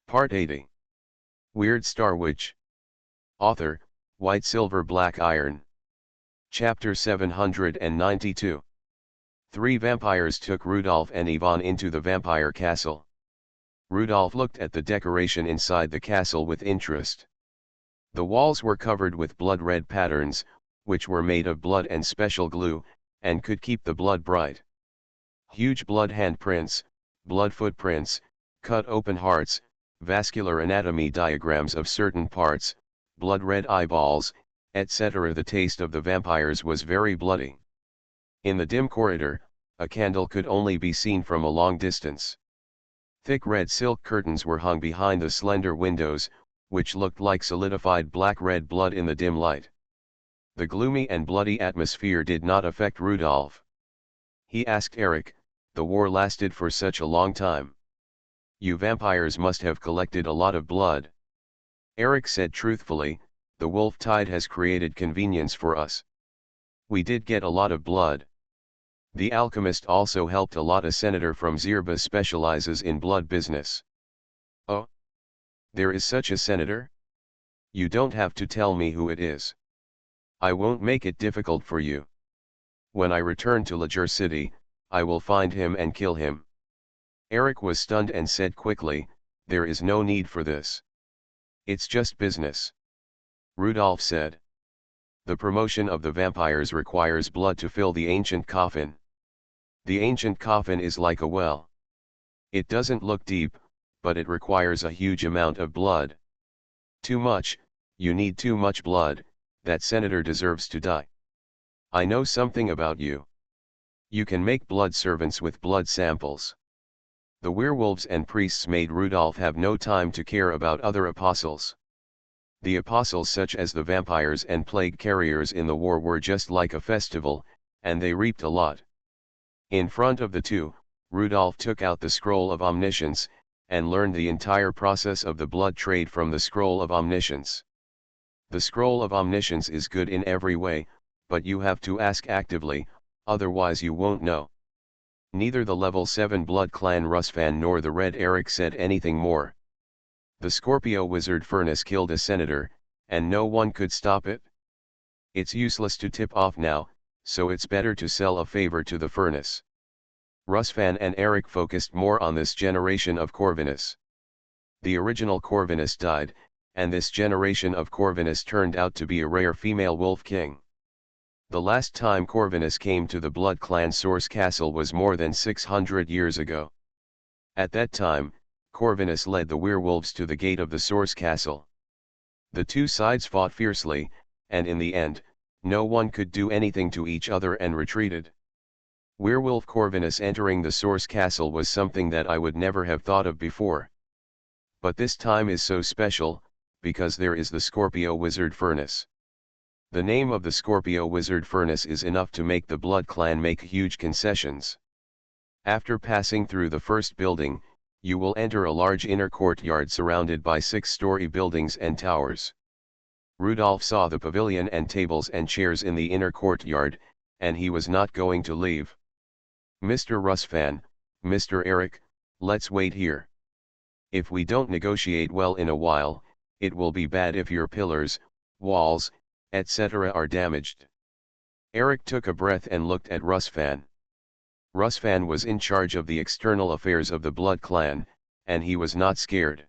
Part 80. Weird Star Witch. Author, White Silver Black Iron. Chapter 792. Three vampires took Rudolph and Ivan into the vampire castle. Rudolph looked at the decoration inside the castle with interest. The walls were covered with blood-red patterns, which were made of blood and special glue, and could keep the blood bright. Huge blood handprints, blood footprints, cut open hearts, vascular anatomy diagrams of certain parts, blood-red eyeballs, etc. The taste of the vampires was very bloody. In the dim corridor, a candle could only be seen from a long distance. Thick red silk curtains were hung behind the slender windows, which looked like solidified black-red blood in the dim light. The gloomy and bloody atmosphere did not affect Rudolph. He asked Eric, "The war lasted for such a long time. You vampires must have collected a lot of blood." Eric said truthfully, "The wolf tide has created convenience for us. We did get a lot of blood. The alchemist also helped a lot. A senator from Zirba specializes in blood business." "Oh? There is such a senator? You don't have to tell me who it is. I won't make it difficult for you. When I return to Lajer City, I will find him and kill him." Eric was stunned and said quickly, "There is no need for this. It's just business." Rudolph said, "The promotion of the vampires requires blood to fill the ancient coffin. The ancient coffin is like a well. It doesn't look deep, but it requires a huge amount of blood. Too much, you need too much blood, that senator deserves to die. I know something about you. You can make blood servants with blood samples." The werewolves and priests made Rudolph have no time to care about other apostles. The apostles, such as the vampires and plague carriers in the war, were just like a festival, and they reaped a lot. In front of the two, Rudolph took out the scroll of omniscience, and learned the entire process of the blood trade from the scroll of omniscience. The scroll of omniscience is good in every way, but you have to ask actively, otherwise you won't know. Neither the level 7 blood clan Rusfan nor the Red Eric said anything more. The Scorpio wizard furnace killed a senator, and no one could stop it. It's useless to tip off now, so it's better to sell a favor to the furnace. Rusfan and Eric focused more on this generation of Corvinus. The original Corvinus died, and this generation of Corvinus turned out to be a rare female wolf king. The last time Corvinus came to the Blood Clan Source Castle was more than 600 years ago. At that time, Corvinus led the werewolves to the gate of the Source Castle. The two sides fought fiercely, and in the end, no one could do anything to each other and retreated. Werewolf Corvinus entering the Source Castle was something that I would never have thought of before. But this time is so special, because there is the Scorpio Wizard Furnace. The name of the Scorpio Wizard Furnace is enough to make the Blood Clan make huge concessions. After passing through the first building, you will enter a large inner courtyard surrounded by 6-story buildings and towers. Rudolph saw the pavilion and tables and chairs in the inner courtyard, and he was not going to leave. "Mr. Rusfan, Mr. Eric, let's wait here. If we don't negotiate well in a while, it will be bad if your pillars, walls, etc. are damaged." Eric took a breath and looked at Rusfan. Rusfan was in charge of the external affairs of the Blood Clan, and he was not scared.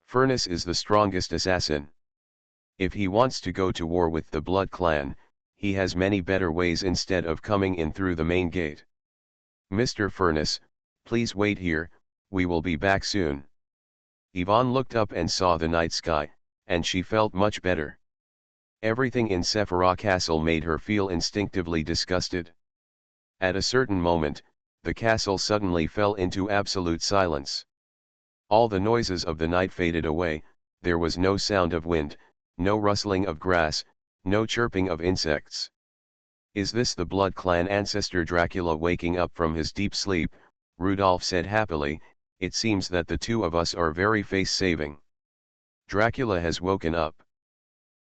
Furnace is the strongest assassin. If he wants to go to war with the Blood Clan, he has many better ways instead of coming in through the main gate. "Mr. Furnace, please wait here, we will be back soon." Yvonne looked up and saw the night sky, and she felt much better. Everything in Sephira Castle made her feel instinctively disgusted. At a certain moment, the castle suddenly fell into absolute silence. All the noises of the night faded away, there was no sound of wind, no rustling of grass, no chirping of insects. "Is this the Blood Clan ancestor Dracula waking up from his deep sleep?" Rudolph said happily. "It seems that the two of us are very face-saving. Dracula has woken up."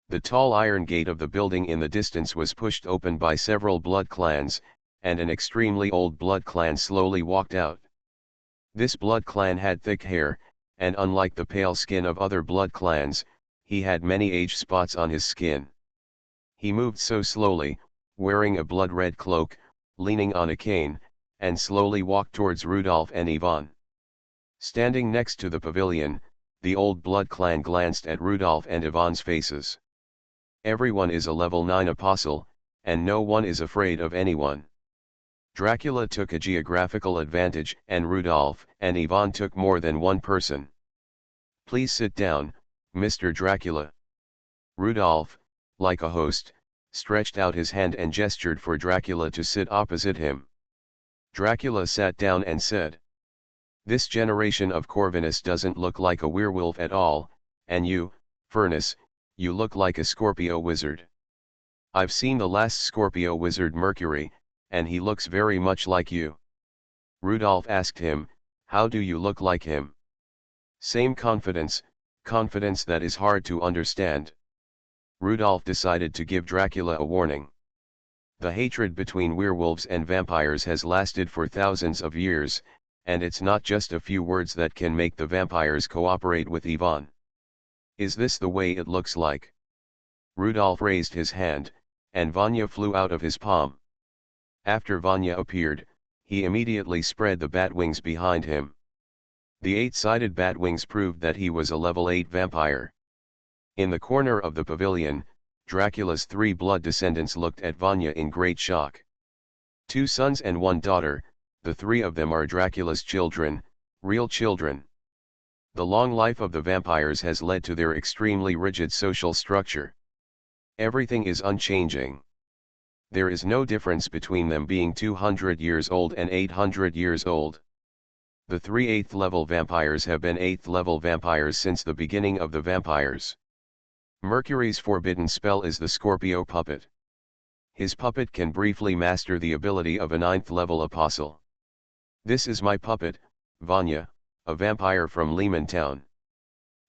The tall iron gate of the building in the distance was pushed open by several blood clans, and an extremely old blood clan slowly walked out. This blood clan had thick hair, and unlike the pale skin of other blood clans, he had many age spots on his skin. He moved so slowly, wearing a blood-red cloak, leaning on a cane, and slowly walked towards Rudolph and Ivan. Standing next to the pavilion, the old blood clan glanced at Rudolph and Ivan's faces. Everyone is a level 9 apostle, and no one is afraid of anyone. Dracula took a geographical advantage, and Rudolph and Ivan took more than one person. "Please sit down, Mr. Dracula." Rudolph, like a host, stretched out his hand and gestured for Dracula to sit opposite him. Dracula sat down and said, "This generation of Corvinus doesn't look like a werewolf at all, and you, Furnace, you look like a Scorpio wizard. I've seen the last Scorpio wizard Mercury, and he looks very much like you." Rudolph asked him, "How do you look like him?" "Same confidence, confidence that is hard to understand." Rudolph decided to give Dracula a warning. The hatred between werewolves and vampires has lasted for thousands of years, and it's not just a few words that can make the vampires cooperate with Ivan. "Is this the way it looks like?" Rudolph raised his hand, and Vanya flew out of his palm. After Vanya appeared, he immediately spread the bat wings behind him. The 8-sided bat wings proved that he was a level 8 vampire. In the corner of the pavilion, Dracula's 3 blood descendants looked at Vanya in great shock. 2 sons and 1 daughter, the 3 of them are Dracula's children, real children. The long life of the vampires has led to their extremely rigid social structure. Everything is unchanging. There is no difference between them being 200 years old and 800 years old. The 3 8th level vampires have been 8th level vampires since the beginning of the vampires. Mercury's forbidden spell is the Scorpio puppet. His puppet can briefly master the ability of a 9th level apostle. "This is my puppet, Vanya, a vampire from Lehman Town.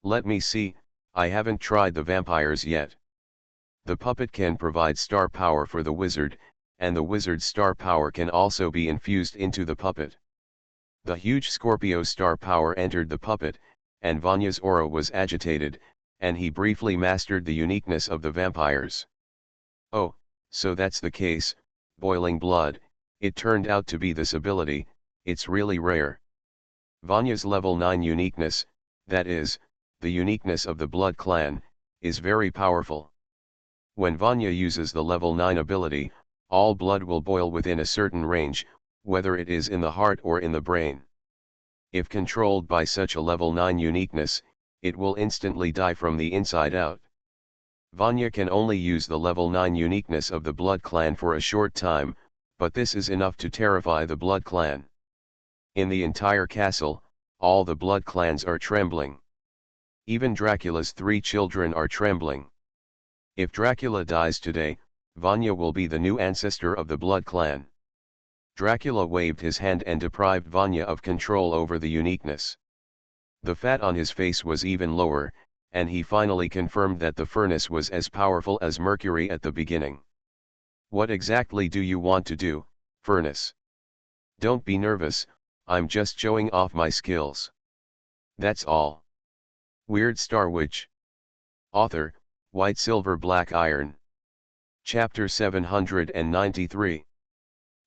Let me see, I haven't tried the vampires yet." The puppet can provide star power for the wizard, and the wizard's star power can also be infused into the puppet. The huge Scorpio star power entered the puppet, and Vanya's aura was agitated, and he briefly mastered the uniqueness of the vampires. "Oh, so that's the case, boiling blood, it turned out to be this ability, it's really rare." Vanya's level 9 uniqueness, that is, the uniqueness of the blood clan, is very powerful. When Vanya uses the level 9 ability, all blood will boil within a certain range, whether it is in the heart or in the brain. If controlled by such a level 9 uniqueness, it will instantly die from the inside out. Vanya can only use the level 9 uniqueness of the blood clan for a short time, but this is enough to terrify the blood clan. In the entire castle, all the blood clans are trembling. Even Dracula's 3 children are trembling. If Dracula dies today, Vanya will be the new ancestor of the blood clan. Dracula waved his hand and deprived Vanya of control over the uniqueness. The fat on his face was even lower, and he finally confirmed that the furnace was as powerful as Mercury at the beginning. "What exactly do you want to do, Furnace?" "Don't be nervous, I'm just showing off my skills. That's all." Weird Star Witch. Author, White Silver Black Iron. Chapter 793.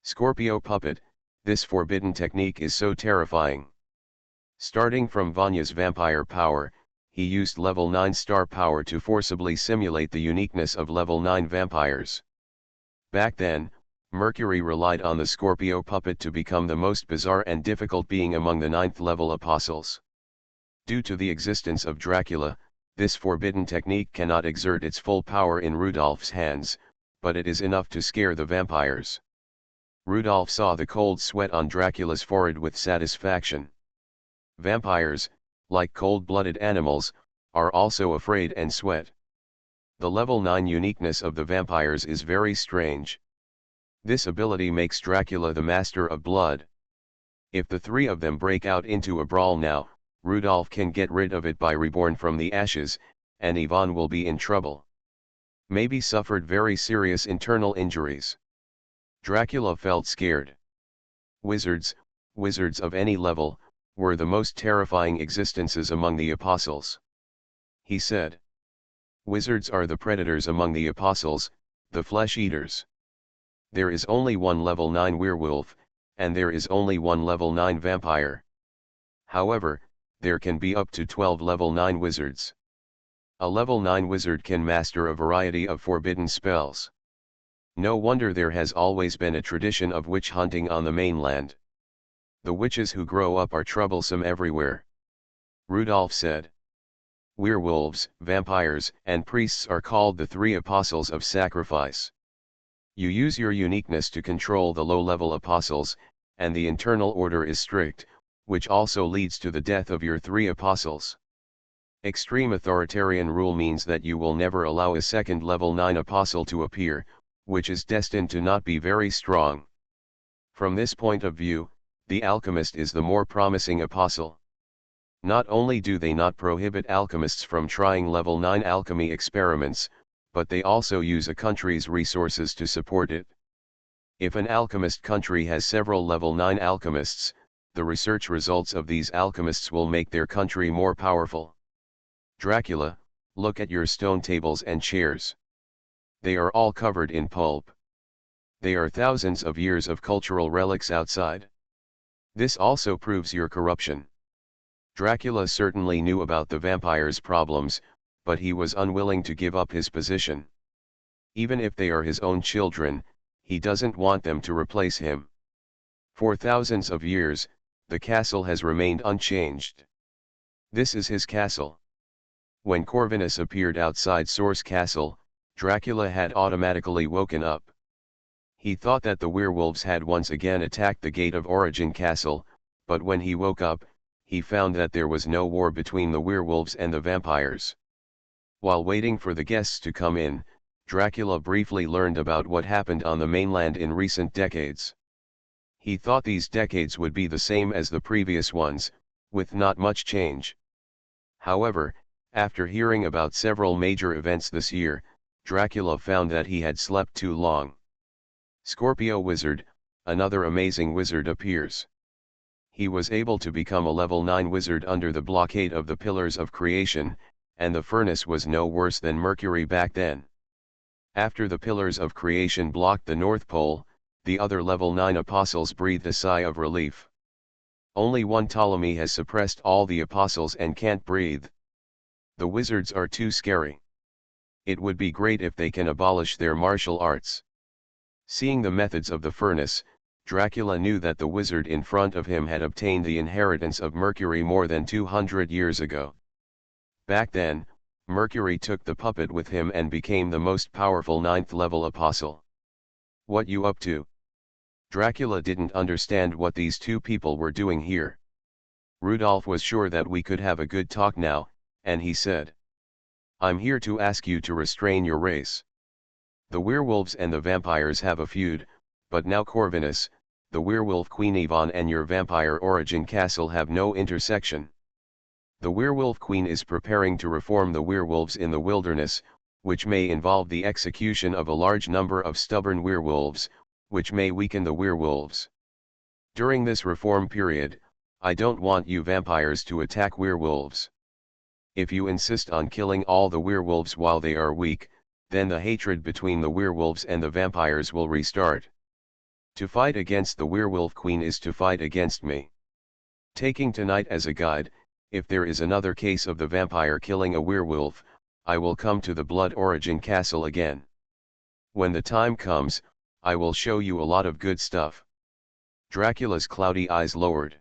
Scorpio Puppet, this forbidden technique is so terrifying. Starting from Vanya's vampire power, he used level 9 star power to forcibly simulate the uniqueness of level 9 vampires. Back then, Mercury relied on the Scorpio puppet to become the most bizarre and difficult being among the 9th level apostles. Due to the existence of Dracula, this forbidden technique cannot exert its full power in Rudolph's hands, but it is enough to scare the vampires. Rudolph saw the cold sweat on Dracula's forehead with satisfaction. Vampires, like cold-blooded animals, are also afraid and sweat. The level 9 uniqueness of the vampires is very strange. This ability makes Dracula the master of blood. If the 3 of them break out into a brawl now, Rudolph can get rid of it by reborn from the ashes, and Ivan will be in trouble. Maybe suffered very serious internal injuries. Dracula felt scared. Wizards of any level, were the most terrifying existences among the apostles. He said, "Wizards are the predators among the apostles, the flesh-eaters. There is only one level 9 werewolf, and there is only one level 9 vampire. However, there can be up to 12 level 9 wizards. A level 9 wizard can master a variety of forbidden spells. No wonder there has always been a tradition of witch hunting on the mainland. The witches who grow up are troublesome everywhere." Rudolph said. "Werewolves, vampires, and priests are called the three apostles of sacrifice. You use your uniqueness to control the low-level apostles, and the internal order is strict, which also leads to the death of your three apostles. Extreme authoritarian rule means that you will never allow a second level 9 apostle to appear, which is destined to not be very strong. From this point of view, the alchemist is the more promising apostle. Not only do they not prohibit alchemists from trying level 9 alchemy experiments, but they also use a country's resources to support it. If an alchemist country has several level 9 alchemists, the research results of these alchemists will make their country more powerful. Dracula, look at your stone tables and chairs. They are all covered in pulp. They are thousands of years of cultural relics outside. This also proves your corruption." Dracula certainly knew about the vampire's problems, but he was unwilling to give up his position. Even if they are his own children, he doesn't want them to replace him. For thousands of years, the castle has remained unchanged. This is his castle. When Corvinus appeared outside Source Castle, Dracula had automatically woken up. He thought that the werewolves had once again attacked the gate of Origin Castle, but when he woke up, he found that there was no war between the werewolves and the vampires. While waiting for the guests to come in, Dracula briefly learned about what happened on the mainland in recent decades. He thought these decades would be the same as the previous ones, with not much change. However, after hearing about several major events this year, Dracula found that he had slept too long. Scorpio Wizard, another amazing wizard appears. He was able to become a level 9 wizard under the blockade of the Pillars of Creation, and the furnace was no worse than Mercury back then. After the Pillars of Creation blocked the North Pole, the other level 9 apostles breathed a sigh of relief. Only one Ptolemy has suppressed all the apostles and can't breathe. The wizards are too scary. It would be great if they can abolish their martial arts. Seeing the methods of the furnace, Dracula knew that the wizard in front of him had obtained the inheritance of Mercury more than 200 years ago. Back then, Mercury took the puppet with him and became the most powerful 9th level apostle. "What you up to?" Dracula didn't understand what these two people were doing here. Rudolph was sure that we could have a good talk now, and he said, "I'm here to ask you to restrain your race. The werewolves and the vampires have a feud, but now Corvinus, the werewolf Queen Yvonne and your vampire Origin Castle have no intersection. The werewolf queen is preparing to reform the werewolves in the wilderness, which may involve the execution of a large number of stubborn werewolves, which may weaken the werewolves. During this reform period, I don't want you vampires to attack werewolves. If you insist on killing all the werewolves while they are weak, then the hatred between the werewolves and the vampires will restart. To fight against the werewolf queen is to fight against me. Taking tonight as a guide, if there is another case of the vampire killing a werewolf, I will come to the Blood Origin Castle again. When the time comes, I will show you a lot of good stuff." Dracula's cloudy eyes lowered.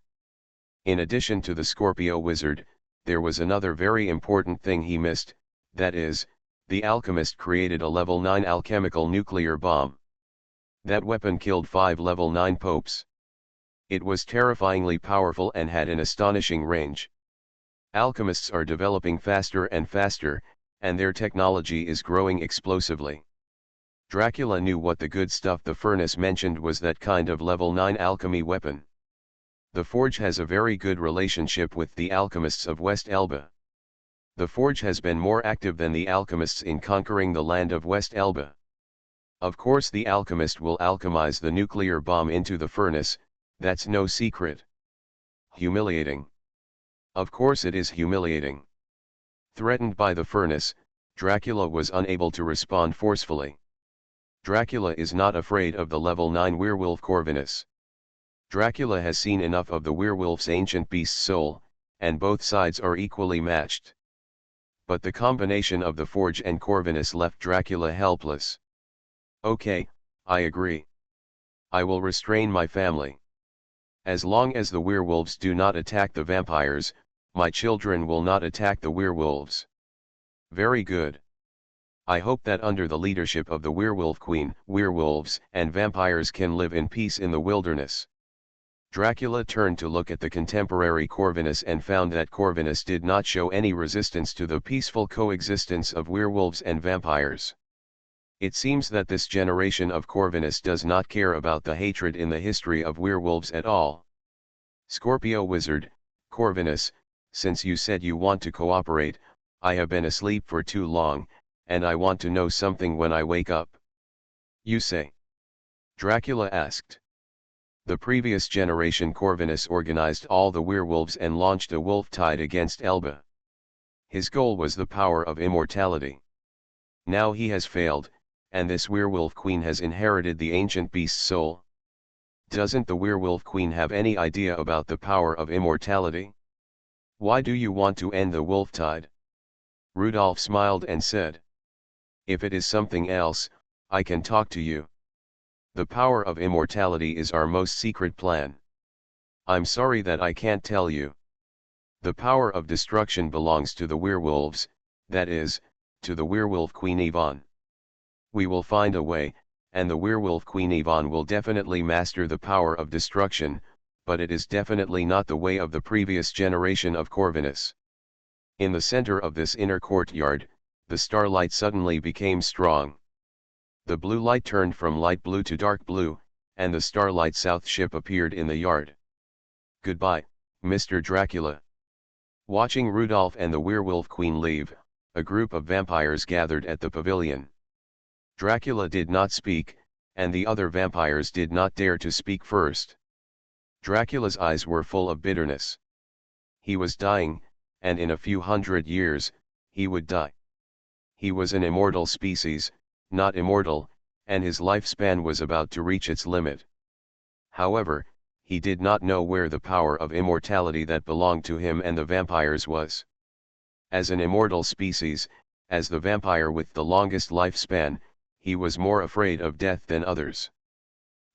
In addition to the Scorpio Wizard, there was another very important thing he missed, that is, the alchemist created a level 9 alchemical nuclear bomb. That weapon killed 5 level 9 popes. It was terrifyingly powerful and had an astonishing range. Alchemists are developing faster and faster, and their technology is growing explosively. Dracula knew what the good stuff the furnace mentioned was that kind of level 9 alchemy weapon. The Forge has a very good relationship with the alchemists of West Elba. The Forge has been more active than the alchemists in conquering the land of West Elba. Of course the alchemist will alchemize the nuclear bomb into the furnace, that's no secret. Humiliating. Of course it is humiliating. Threatened by the furnace, Dracula was unable to respond forcefully. Dracula is not afraid of the level 9 werewolf Corvinus. Dracula has seen enough of the werewolf's ancient beast soul, and both sides are equally matched. But the combination of the Forge and Corvinus left Dracula helpless. Okay, I agree. I will restrain my family. As long as the werewolves do not attack the vampires, my children will not attack the werewolves. Very good. I hope that under the leadership of the Werewolf Queen, werewolves and vampires can live in peace in the wilderness. Dracula turned to look at the contemporary Corvinus and found that Corvinus did not show any resistance to the peaceful coexistence of werewolves and vampires. It seems that this generation of Corvinus does not care about the hatred in the history of werewolves at all. Scorpio Wizard, Corvinus, since you said you want to cooperate, I have been asleep for too long, and I want to know something when I wake up. You say? Dracula asked. The previous generation Corvinus organized all the werewolves and launched a wolf tide against Elba. His goal was the power of immortality. Now he has failed, and this werewolf queen has inherited the ancient beast's soul. Doesn't the werewolf queen have any idea about the power of immortality? Why do you want to end the wolf tide? Rudolph smiled and said. If it is something else, I can talk to you. The power of immortality is our most secret plan. I'm sorry that I can't tell you. The power of destruction belongs to the werewolves, that is, to the werewolf queen Yvonne. We will find a way, and the werewolf queen Yvonne will definitely master the power of destruction, but it is definitely not the way of the previous generation of Corvinus. In the center of this inner courtyard, the starlight suddenly became strong. The blue light turned from light blue to dark blue, and the Starlight South ship appeared in the yard. Goodbye, Mr. Dracula. Watching Rudolph and the werewolf queen leave, a group of vampires gathered at the pavilion. Dracula did not speak, and the other vampires did not dare to speak first. Dracula's eyes were full of bitterness. He was dying, and in a few hundred years, he would die. He was an immortal species, not immortal, and his lifespan was about to reach its limit. However, he did not know where the power of immortality that belonged to him and the vampires was. As an immortal species, as the vampire with the longest lifespan, he was more afraid of death than others.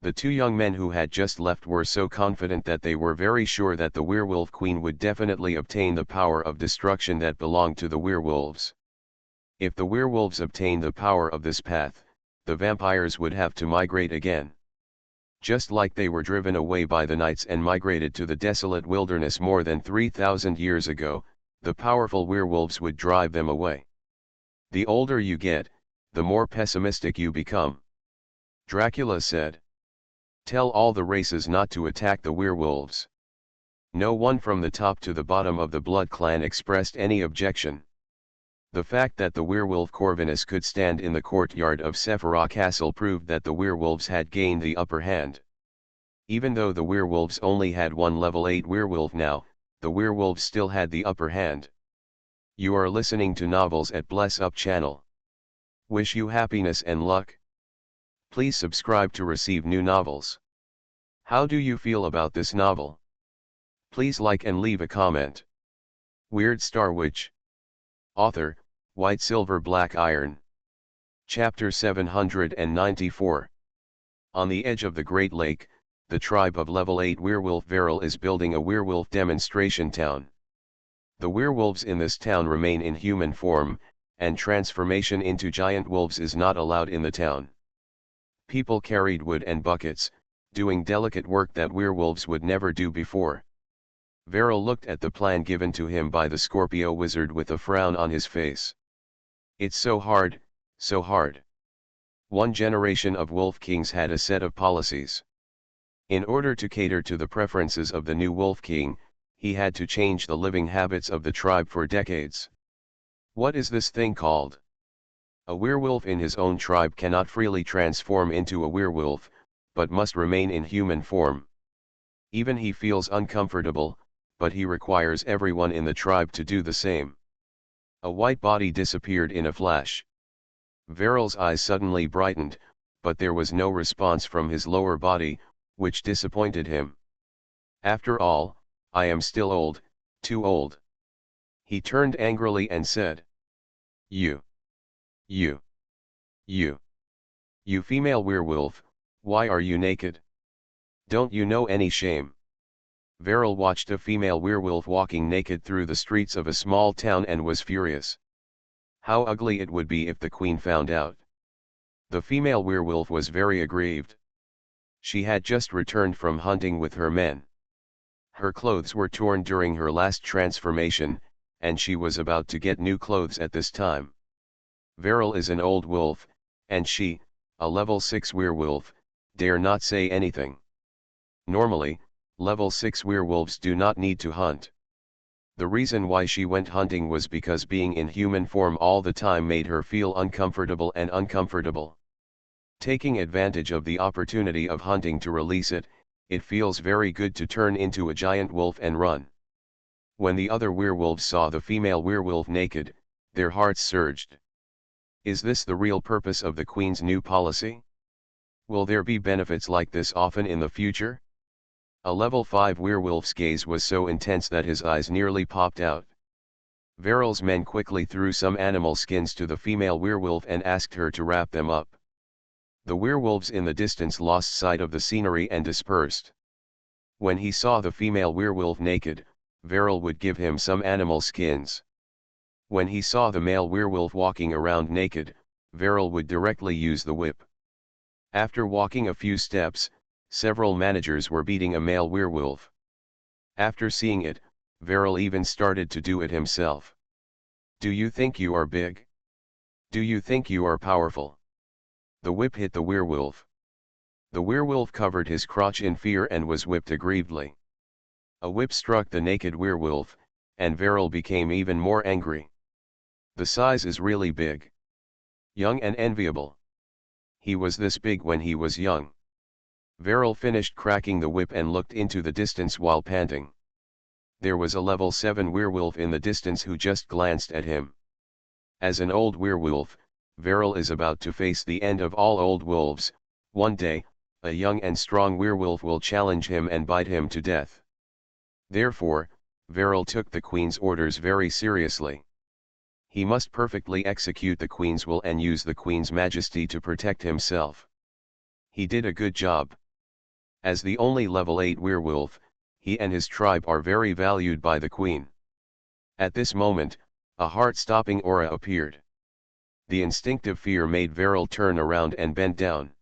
The two young men who had just left were so confident that they were very sure that the werewolf queen would definitely obtain the power of destruction that belonged to the werewolves. If the werewolves obtained the power of this path, the vampires would have to migrate again. Just like they were driven away by the knights and migrated to the desolate wilderness more than 3,000 years ago, the powerful werewolves would drive them away. The older you get, the more pessimistic you become. Dracula said. Tell all the races not to attack the werewolves. No one from the top to the bottom of the Blood Clan expressed any objection. The fact that the werewolf Corvinus could stand in the courtyard of Sephiroth Castle proved that the werewolves had gained the upper hand. Even though the werewolves only had one level 8 werewolf now, the werewolves still had the upper hand. You are listening to Novels at Bless Up channel. Wish you happiness and luck. Please subscribe to receive new novels. How do you feel about this novel? Please like and leave a comment. Weird Star Witch. Author, White Silver Black Iron. Chapter 794. On the edge of the Great Lake, the tribe of level 8 werewolf Veril is building a werewolf demonstration town. The werewolves in this town remain in human form, and transformation into giant wolves is not allowed in the town. People carried wood and buckets, doing delicate work that werewolves would never do before. Veril looked at the plan given to him by the Scorpio Wizard with a frown on his face. It's so hard, so hard. One generation of Wolf Kings had a set of policies. In order to cater to the preferences of the new Wolf King, he had to change the living habits of the tribe for decades. What is this thing called? A werewolf in his own tribe cannot freely transform into a werewolf, but must remain in human form. Even he feels uncomfortable, but he requires everyone in the tribe to do the same. A white body disappeared in a flash. Veryl's eyes suddenly brightened, but there was no response from his lower body, which disappointed him. After all, I am still old, too old. He turned angrily and said, You, you, you female werewolf, why are you naked? Don't you know any shame? Veryl watched a female werewolf walking naked through the streets of a small town and was furious. How ugly it would be if the queen found out. The female werewolf was very aggrieved. She had just returned from hunting with her men. Her clothes were torn during her last transformation, and she was about to get new clothes at this time. Veryl is an old wolf, and she, a level 6 werewolf, dare not say anything. Normally, level 6 werewolves do not need to hunt. The reason why she went hunting was because being in human form all the time made her feel uncomfortable and uncomfortable. Taking advantage of the opportunity of hunting to release it, it feels very good to turn into a giant wolf and run. When the other werewolves saw the female werewolf naked, their hearts surged. Is this the real purpose of the Queen's new policy? Will there be benefits like this often in the future? A level 5 werewolf's gaze was so intense that his eyes nearly popped out. Veryl's men quickly threw some animal skins to the female werewolf and asked her to wrap them up. The werewolves in the distance lost sight of the scenery and dispersed. When he saw the female werewolf naked, Veryl would give him some animal skins. When he saw the male werewolf walking around naked, Veryl would directly use the whip. After walking a few steps, several managers were beating a male werewolf. After seeing it, Veryl even started to do it himself. Do you think you are big? Do you think you are powerful? The whip hit the werewolf. The werewolf covered his crotch in fear and was whipped aggrievedly. A whip struck the naked werewolf, and Veryl became even more angry. The size is really big. Young and enviable. He was this big when he was young. Veryl finished cracking the whip and looked into the distance while panting. There was a level 7 werewolf in the distance who just glanced at him. As an old werewolf, Veryl is about to face the end of all old wolves. One day, a young and strong werewolf will challenge him and bite him to death. Therefore, Veryl took the Queen's orders very seriously. He must perfectly execute the Queen's will and use the Queen's majesty to protect himself. He did a good job. As the only level 8 werewolf, he and his tribe are very valued by the Queen. At this moment, a heart-stopping aura appeared. The instinctive fear made Veryl turn around and bend down.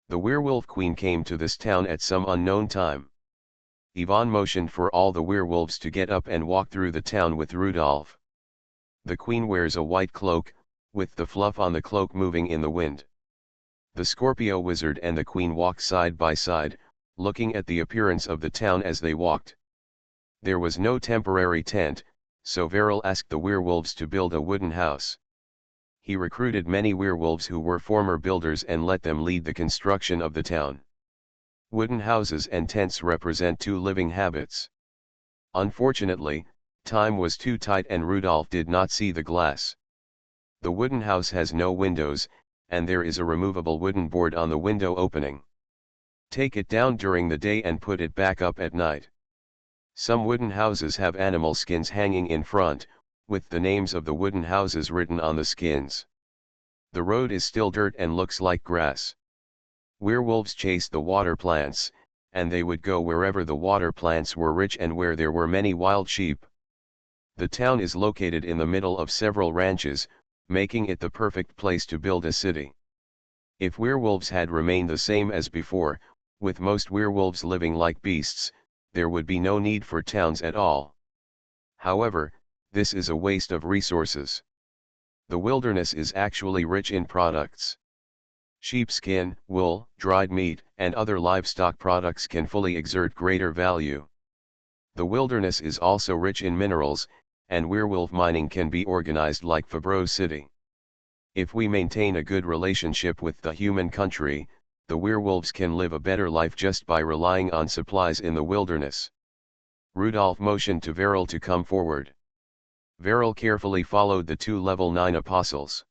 The werewolf queen came to this town at some unknown time. Yvonne motioned for all the werewolves to get up and walk through the town with Rudolph. The queen wears a white cloak, with the fluff on the cloak moving in the wind. The Scorpio wizard and the queen walked side by side, looking at the appearance of the town as they walked. There was no temporary tent, so Veryl asked the werewolves to build a wooden house. He recruited many werewolves who were former builders and let them lead the construction of the town. Wooden houses and tents represent two living habits. Unfortunately, time was too tight and Rudolph did not see the glass. The wooden house has no windows, and there is a removable wooden board on the window opening. Take it down during the day and put it back up at night. Some wooden houses have animal skins hanging in front, with the names of the wooden houses written on the skins. The road is still dirt and looks like grass. Werewolves chased the water plants, and they would go wherever the water plants were rich and where there were many wild sheep. The town is located in the middle of several ranches, making it the perfect place to build a city. If werewolves had remained the same as before, with most werewolves living like beasts, there would be no need for towns at all. However, this is a waste of resources. The wilderness is actually rich in products. Sheepskin, wool, dried meat, and other livestock products can fully exert greater value. The wilderness is also rich in minerals, and werewolf mining can be organized like Fabreau City. If we maintain a good relationship with the human country, the werewolves can live a better life just by relying on supplies in the wilderness. Rudolph motioned to Veril to come forward. Veril carefully followed the two level 9 apostles.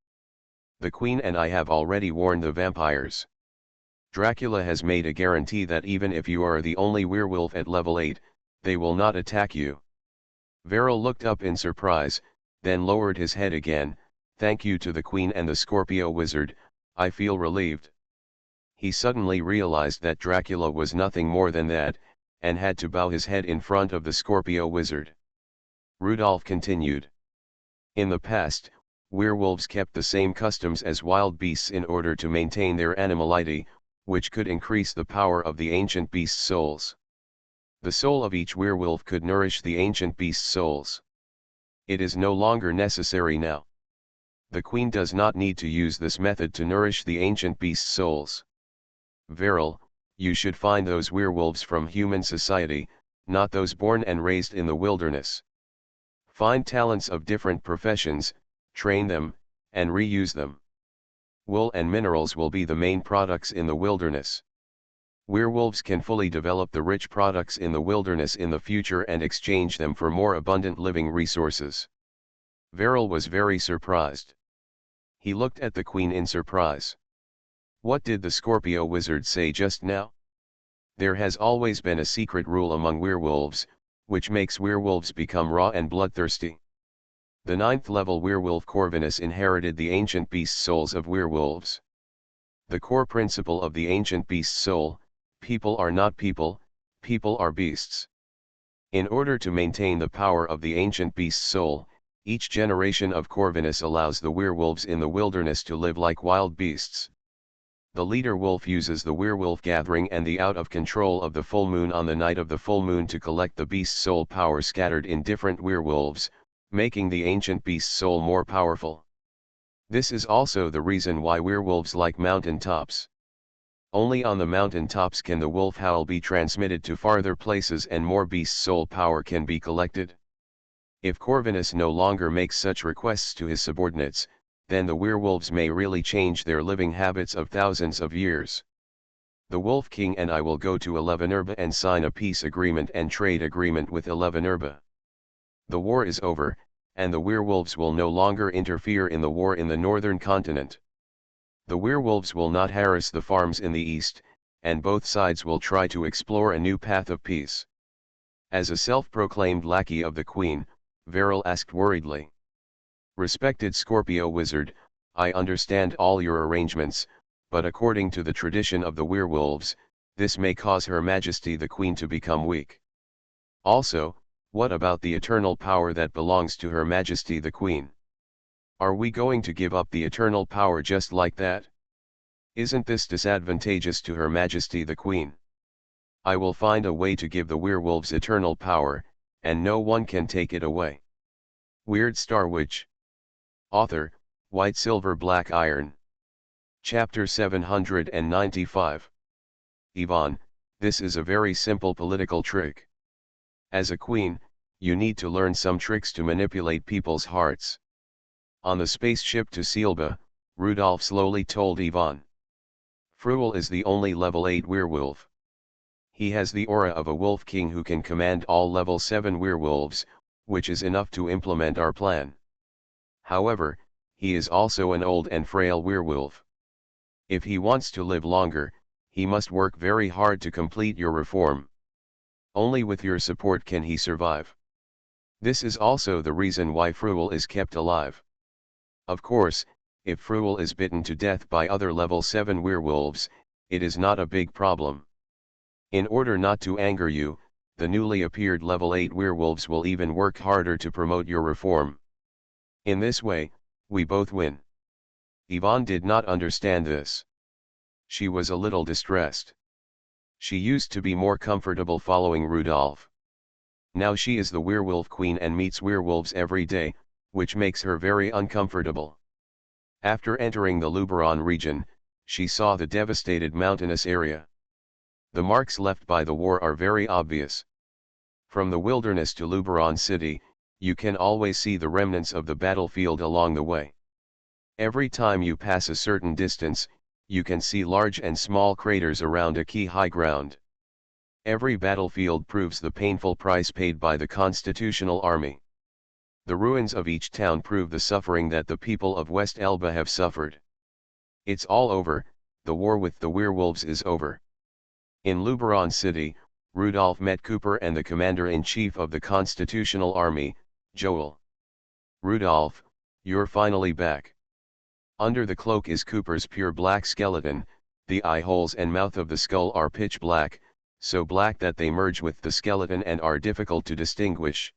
The Queen and I have already warned the vampires. Dracula has made a guarantee that even if you are the only werewolf at level 8, they will not attack you. Veril looked up in surprise, then lowered his head again. Thank you to the Queen and the Scorpio Wizard, I feel relieved. He suddenly realized that Dracula was nothing more than that, and had to bow his head in front of the Scorpio Wizard. Rudolph continued. In the past, werewolves kept the same customs as wild beasts in order to maintain their animality, which could increase the power of the ancient beast souls. The soul of each werewolf could nourish the ancient beast souls. It is no longer necessary now. The Queen does not need to use this method to nourish the ancient beast souls. Veril, you should find those werewolves from human society, not those born and raised in the wilderness. Find talents of different professions, train them, and reuse them. Wool and minerals will be the main products in the wilderness. Werewolves can fully develop the rich products in the wilderness in the future and exchange them for more abundant living resources. Veril was very surprised. He looked at the Queen in surprise. What did the Scorpio Wizard say just now? There has always been a secret rule among werewolves, which makes werewolves become raw and bloodthirsty. The 9th level werewolf Corvinus inherited the ancient beast souls of werewolves. The core principle of the ancient beast soul: people are not people, people are beasts. In order to maintain the power of the ancient beast soul, each generation of Corvinus allows the werewolves in the wilderness to live like wild beasts. The leader wolf uses the werewolf gathering and the out of control of the full moon on the night of the full moon to collect the beast soul power scattered in different werewolves, making the ancient beast soul more powerful. This is also the reason why werewolves like mountain tops. Only on the mountain tops can the wolf howl be transmitted to farther places and more beast soul power can be collected. If Corvinus no longer makes such requests to his subordinates, then the werewolves may really change their living habits of thousands of years. The Wolf King and I will go to 11 Urba and sign a peace agreement and trade agreement with 11 Urba. The war is over, and the werewolves will no longer interfere in the war in the northern continent. The werewolves will not harass the farms in the east, and both sides will try to explore a new path of peace. As a self-proclaimed lackey of the Queen, Veril asked worriedly. Respected Scorpio Wizard, I understand all your arrangements, but according to the tradition of the werewolves, this may cause Her Majesty the Queen to become weak. Also, what about the eternal power that belongs to Her Majesty the Queen? Are we going to give up the eternal power just like that? Isn't this disadvantageous to Her Majesty the Queen? I will find a way to give the werewolves eternal power, and no one can take it away. Weird Star Witch. Author, White Silver Black Iron. Chapter 795. Yvonne, this is a very simple political trick. As a queen, you need to learn some tricks to manipulate people's hearts. On the spaceship to Sealba, Rudolph slowly told Yvonne. Fruel is the only level 8 werewolf. He has the aura of a wolf king who can command all level 7 werewolves, which is enough to implement our plan. However, he is also an old and frail werewolf. If he wants to live longer, he must work very hard to complete your reform. Only with your support can he survive. This is also the reason why Fruel is kept alive. Of course, if Fruel is bitten to death by other level 7 werewolves, it is not a big problem. In order not to anger you, the newly appeared level 8 werewolves will even work harder to promote your reform. In this way, we both win. Yvonne did not understand this. She was a little distressed. She used to be more comfortable following Rudolph. Now she is the werewolf queen and meets werewolves every day, which makes her very uncomfortable. After entering the Luberon region, she saw the devastated mountainous area. The marks left by the war are very obvious. From the wilderness to Luberon city, you can always see the remnants of the battlefield along the way. Every time you pass a certain distance, you can see large and small craters around a key high ground. Every battlefield proves the painful price paid by the constitutional army. The ruins of each town prove the suffering that the people of West Elba have suffered. It's all over, the war with the werewolves is over. In Luberon City, Rudolph met Cooper and the commander-in-chief of the constitutional army, Joel. "Rudolph, you're finally back." Under the cloak is Cooper's pure black skeleton. The eye holes and mouth of the skull are pitch black, so black that they merge with the skeleton and are difficult to distinguish.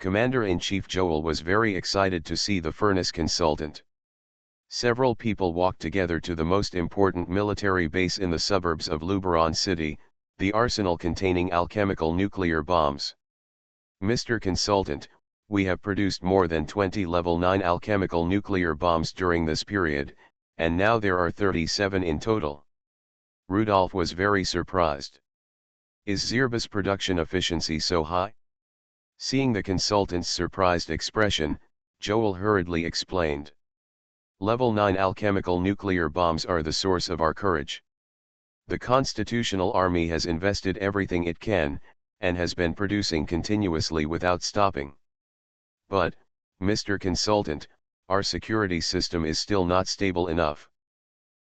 Commander-in-Chief Joel was very excited to see the furnace consultant. Several people walked together to the most important military base in the suburbs of Luberon City, the arsenal containing alchemical nuclear bombs. "Mr. Consultant, we have produced more than 20 level 9 alchemical nuclear bombs during this period, and now there are 37 in total." Rudolph was very surprised. "Is Zirba's production efficiency so high?" Seeing the consultant's surprised expression, Joel hurriedly explained. "Level 9 alchemical nuclear bombs are the source of our courage. The Constitutional Army has invested everything it can, and has been producing continuously without stopping. But, Mr. Consultant, our security system is still not stable enough."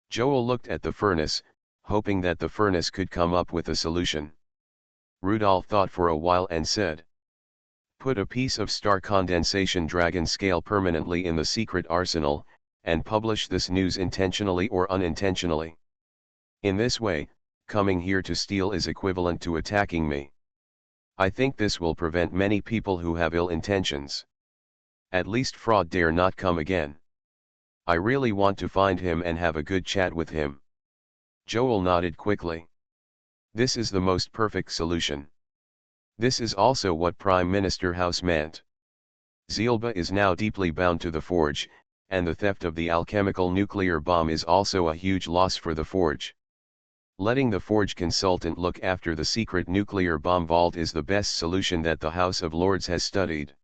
Joel looked at the furnace, hoping that the furnace could come up with a solution. Rudolph thought for a while and said, "Put a piece of star condensation dragon scale permanently in the secret arsenal, and publish this news intentionally or unintentionally. In this way, coming here to steal is equivalent to attacking me. I think this will prevent many people who have ill intentions. At least fraud dare not come again. I really want to find him and have a good chat with him." Joel nodded quickly. "This is the most perfect solution. This is also what Prime Minister House meant. Zilba is now deeply bound to the forge, and the theft of the alchemical nuclear bomb is also a huge loss for the forge. Letting the forge consultant look after the secret nuclear bomb vault is the best solution that the House of Lords has studied.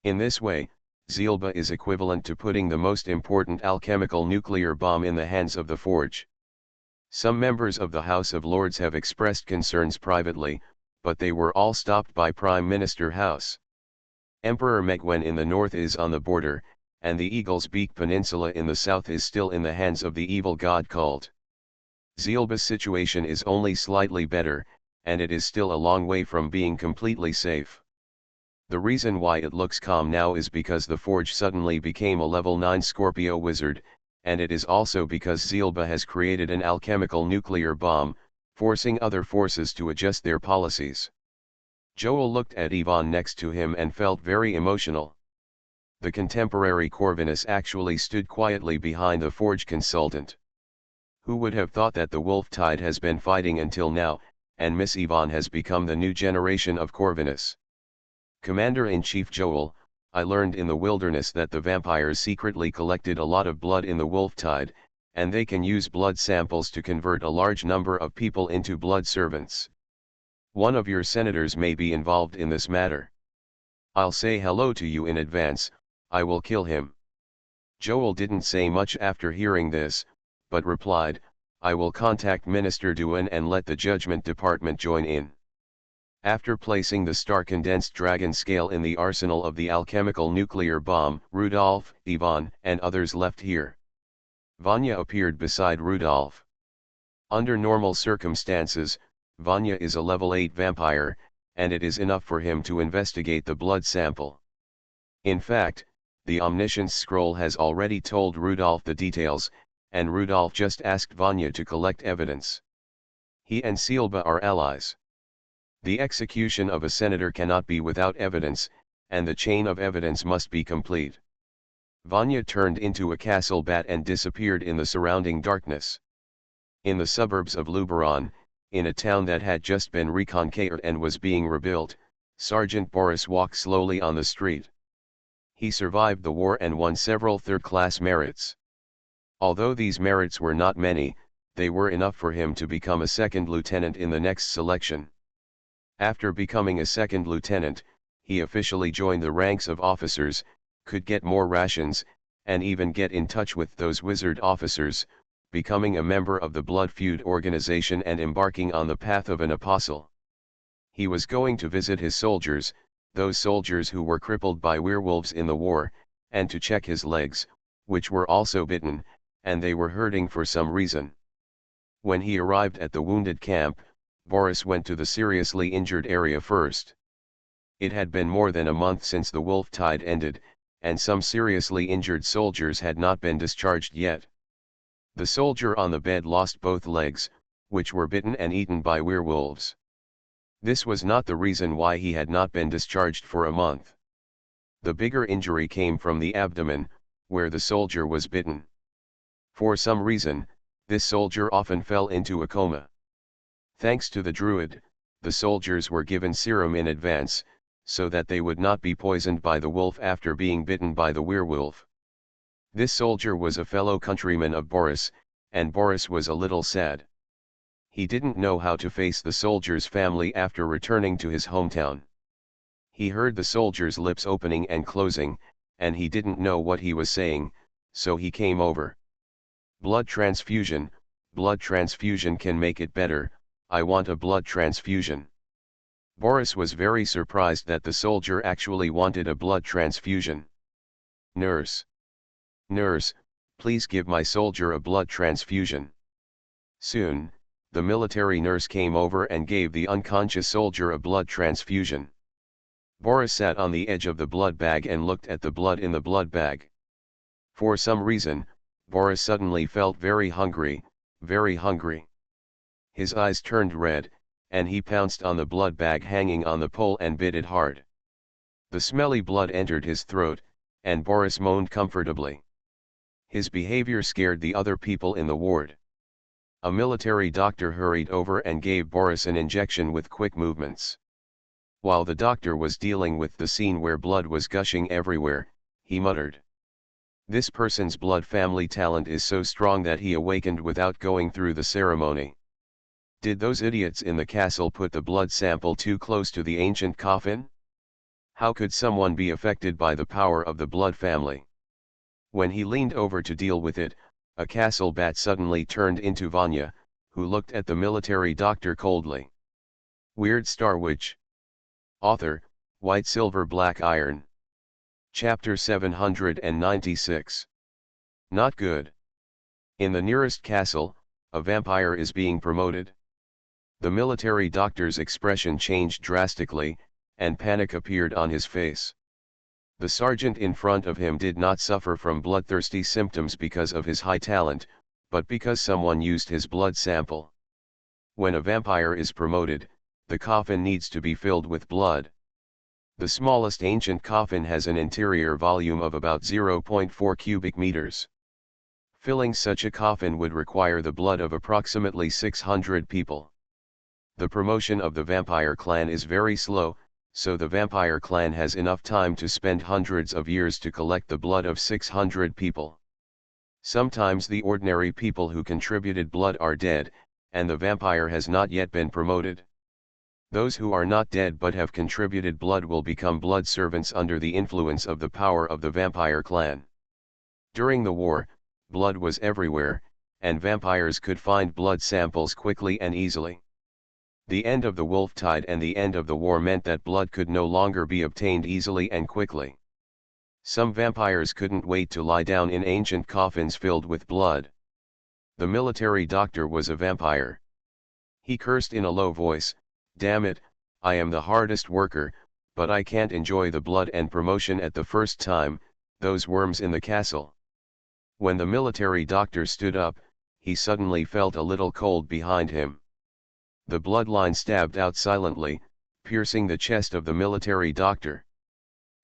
In this way, Zilba is equivalent to putting the most important alchemical nuclear bomb in the hands of the forge." Some members of the House of Lords have expressed concerns privately, but they were all stopped by Prime Minister House. Emperor Megwen in the north is on the border, and the Eagle's Beak Peninsula in the south is still in the hands of the evil god cult. Zilba's situation is only slightly better, and it is still a long way from being completely safe. The reason why it looks calm now is because the forge suddenly became a level 9 Scorpio wizard, and it is also because Zilba has created an alchemical nuclear bomb, forcing other forces to adjust their policies." Joel looked at Ivan next to him and felt very emotional. The contemporary Corvinus actually stood quietly behind the forge consultant. Who would have thought that the wolf tide has been fighting until now, and Miss Ivan has become the new generation of Corvinus. "Commander-in-Chief Joel, I learned in the wilderness that the vampires secretly collected a lot of blood in the wolf tide, and they can use blood samples to convert a large number of people into blood servants. One of your senators may be involved in this matter. I'll say hello to you in advance. I will kill him." Joel didn't say much after hearing this, but replied, "I will contact Minister Duan and let the Judgment Department join in." After placing the star-condensed dragon scale in the arsenal of the alchemical nuclear bomb, Rudolph, Ivan, and others left here. Vanya appeared beside Rudolph. Under normal circumstances, Vanya is a level 8 vampire, and it is enough for him to investigate the blood sample. In fact, the Omniscience Scroll has already told Rudolph the details, and Rudolph just asked Vanya to collect evidence. He and Zilba are allies. The execution of a senator cannot be without evidence, and the chain of evidence must be complete. Vanya turned into a castle bat and disappeared in the surrounding darkness. In the suburbs of Luberon, in a town that had just been reconquered and was being rebuilt, Sergeant Boris walked slowly on the street. He survived the war and won several third-class merits. Although these merits were not many, they were enough for him to become a second lieutenant in the next selection. After becoming a second lieutenant, he officially joined the ranks of officers, could get more rations, and even get in touch with those wizard officers, becoming a member of the Blood Feud organization and embarking on the path of an apostle. He was going to visit his soldiers, those soldiers who were crippled by werewolves in the war, and to check his legs, which were also bitten, and they were hurting for some reason. When he arrived at the wounded camp, Boris went to the seriously injured area first. It had been more than a month since the wolf tide ended, and some seriously injured soldiers had not been discharged yet. The soldier on the bed lost both legs, which were bitten and eaten by werewolves. This was not the reason why he had not been discharged for a month. The bigger injury came from the abdomen, where the soldier was bitten. For some reason, this soldier often fell into a coma. Thanks to the druid, the soldiers were given serum in advance, so that they would not be poisoned by the wolf after being bitten by the werewolf. This soldier was a fellow countryman of Boris, and Boris was a little sad. He didn't know how to face the soldier's family after returning to his hometown. He heard the soldier's lips opening and closing, and he didn't know what he was saying, so he came over. Blood transfusion can make it better, I want a blood transfusion. Boris was very surprised that the soldier actually wanted a blood transfusion. Nurse, please give my soldier a blood transfusion. Soon, the military nurse came over and gave the unconscious soldier a blood transfusion. Boris sat on the edge of the blood bag and looked at the blood in the blood bag. For some reason, Boris suddenly felt very hungry, very hungry. His eyes turned red, and he pounced on the blood bag hanging on the pole and bit it hard. The smelly blood entered his throat, and Boris moaned comfortably. His behavior scared the other people in the ward. A military doctor hurried over and gave Boris an injection with quick movements. While the doctor was dealing with the scene where blood was gushing everywhere, he muttered, "This person's blood family talent is so strong that he awakened without going through the ceremony. Did those idiots in the castle put the blood sample too close to the ancient coffin? How could someone be affected by the power of the blood family?" When he leaned over to deal with it, a castle bat suddenly turned into Vanya, who looked at the military doctor coldly. Weird Star Witch. Author, White Silver Black Iron. Chapter 796. Not good. In the nearest castle, a vampire is being promoted. The military doctor's expression changed drastically, and panic appeared on his face. The sergeant in front of him did not suffer from bloodthirsty symptoms because of his high talent, but because someone used his blood sample. When a vampire is promoted, the coffin needs to be filled with blood. The smallest ancient coffin has an interior volume of about 0.4 cubic meters. Filling such a coffin would require the blood of approximately 600 people. The promotion of the vampire clan is very slow, so the vampire clan has enough time to spend hundreds of years to collect the blood of 600 people. Sometimes the ordinary people who contributed blood are dead, and the vampire has not yet been promoted. Those who are not dead but have contributed blood will become blood servants under the influence of the power of the vampire clan. During the war, blood was everywhere, and vampires could find blood samples quickly and easily. The end of the wolf tide and the end of the war meant that blood could no longer be obtained easily and quickly. Some vampires couldn't wait to lie down in ancient coffins filled with blood. The military doctor was a vampire. He cursed in a low voice, "Damn it, I am the hardest worker, but I can't enjoy the blood and promotion at the first time, those worms in the castle." When the military doctor stood up, he suddenly felt a little cold behind him. The bloodline stabbed out silently, piercing the chest of the military doctor.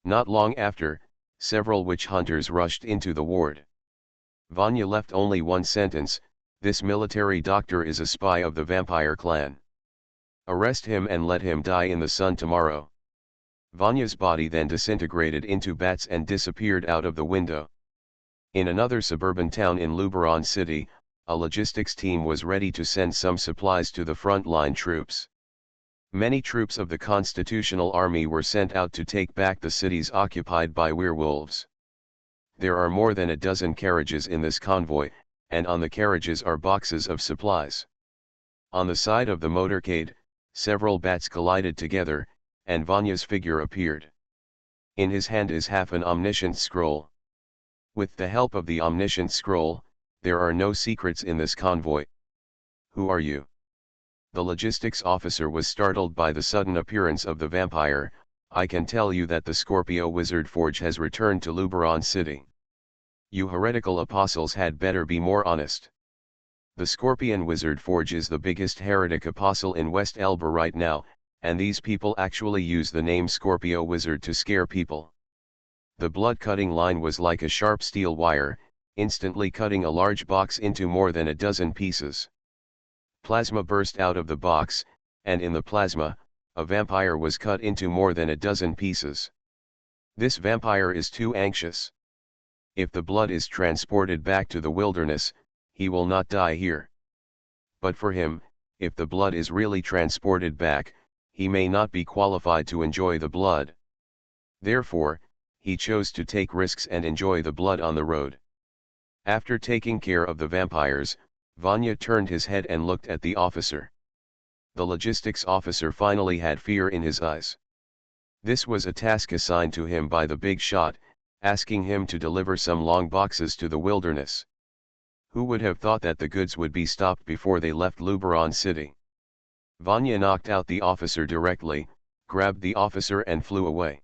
Not long after, several witch hunters rushed into the ward. Vanya left only one sentence, "This military doctor is a spy of the vampire clan. Arrest him and let him die in the sun tomorrow." Vanya's body then disintegrated into bats and disappeared out of the window. In another suburban town in Luberon City, a logistics team was ready to send some supplies to the frontline troops. Many troops of the Constitutional Army were sent out to take back the cities occupied by werewolves. There are more than a dozen carriages in this convoy, and on the carriages are boxes of supplies. On the side of the motorcade, several bats collided together, and Vanya's figure appeared. In his hand is half an omniscient scroll. With the help of the omniscient scroll, there are no secrets in this convoy. Who are you? The logistics officer was startled by the sudden appearance of the vampire. I can tell you that the Scorpio Wizard Forge has returned to Luberon City. You heretical apostles had better be more honest. The Scorpion Wizard Forge is the biggest heretic apostle in West Elba right now, and these people actually use the name Scorpio Wizard to scare people. The blood-cutting line was like a sharp steel wire, instantly cutting a large box into more than a dozen pieces. Plasma burst out of the box, and in the plasma, a vampire was cut into more than a dozen pieces. This vampire is too anxious. If the blood is transported back to the wilderness, he will not die here. But for him, if the blood is really transported back, he may not be qualified to enjoy the blood. Therefore, he chose to take risks and enjoy the blood on the road. After taking care of the vampires, Vanya turned his head and looked at the officer. The logistics officer finally had fear in his eyes. This was a task assigned to him by the big shot, asking him to deliver some long boxes to the wilderness. Who would have thought that the goods would be stopped before they left Luberon City? Vanya knocked out the officer directly, grabbed the officer and flew away.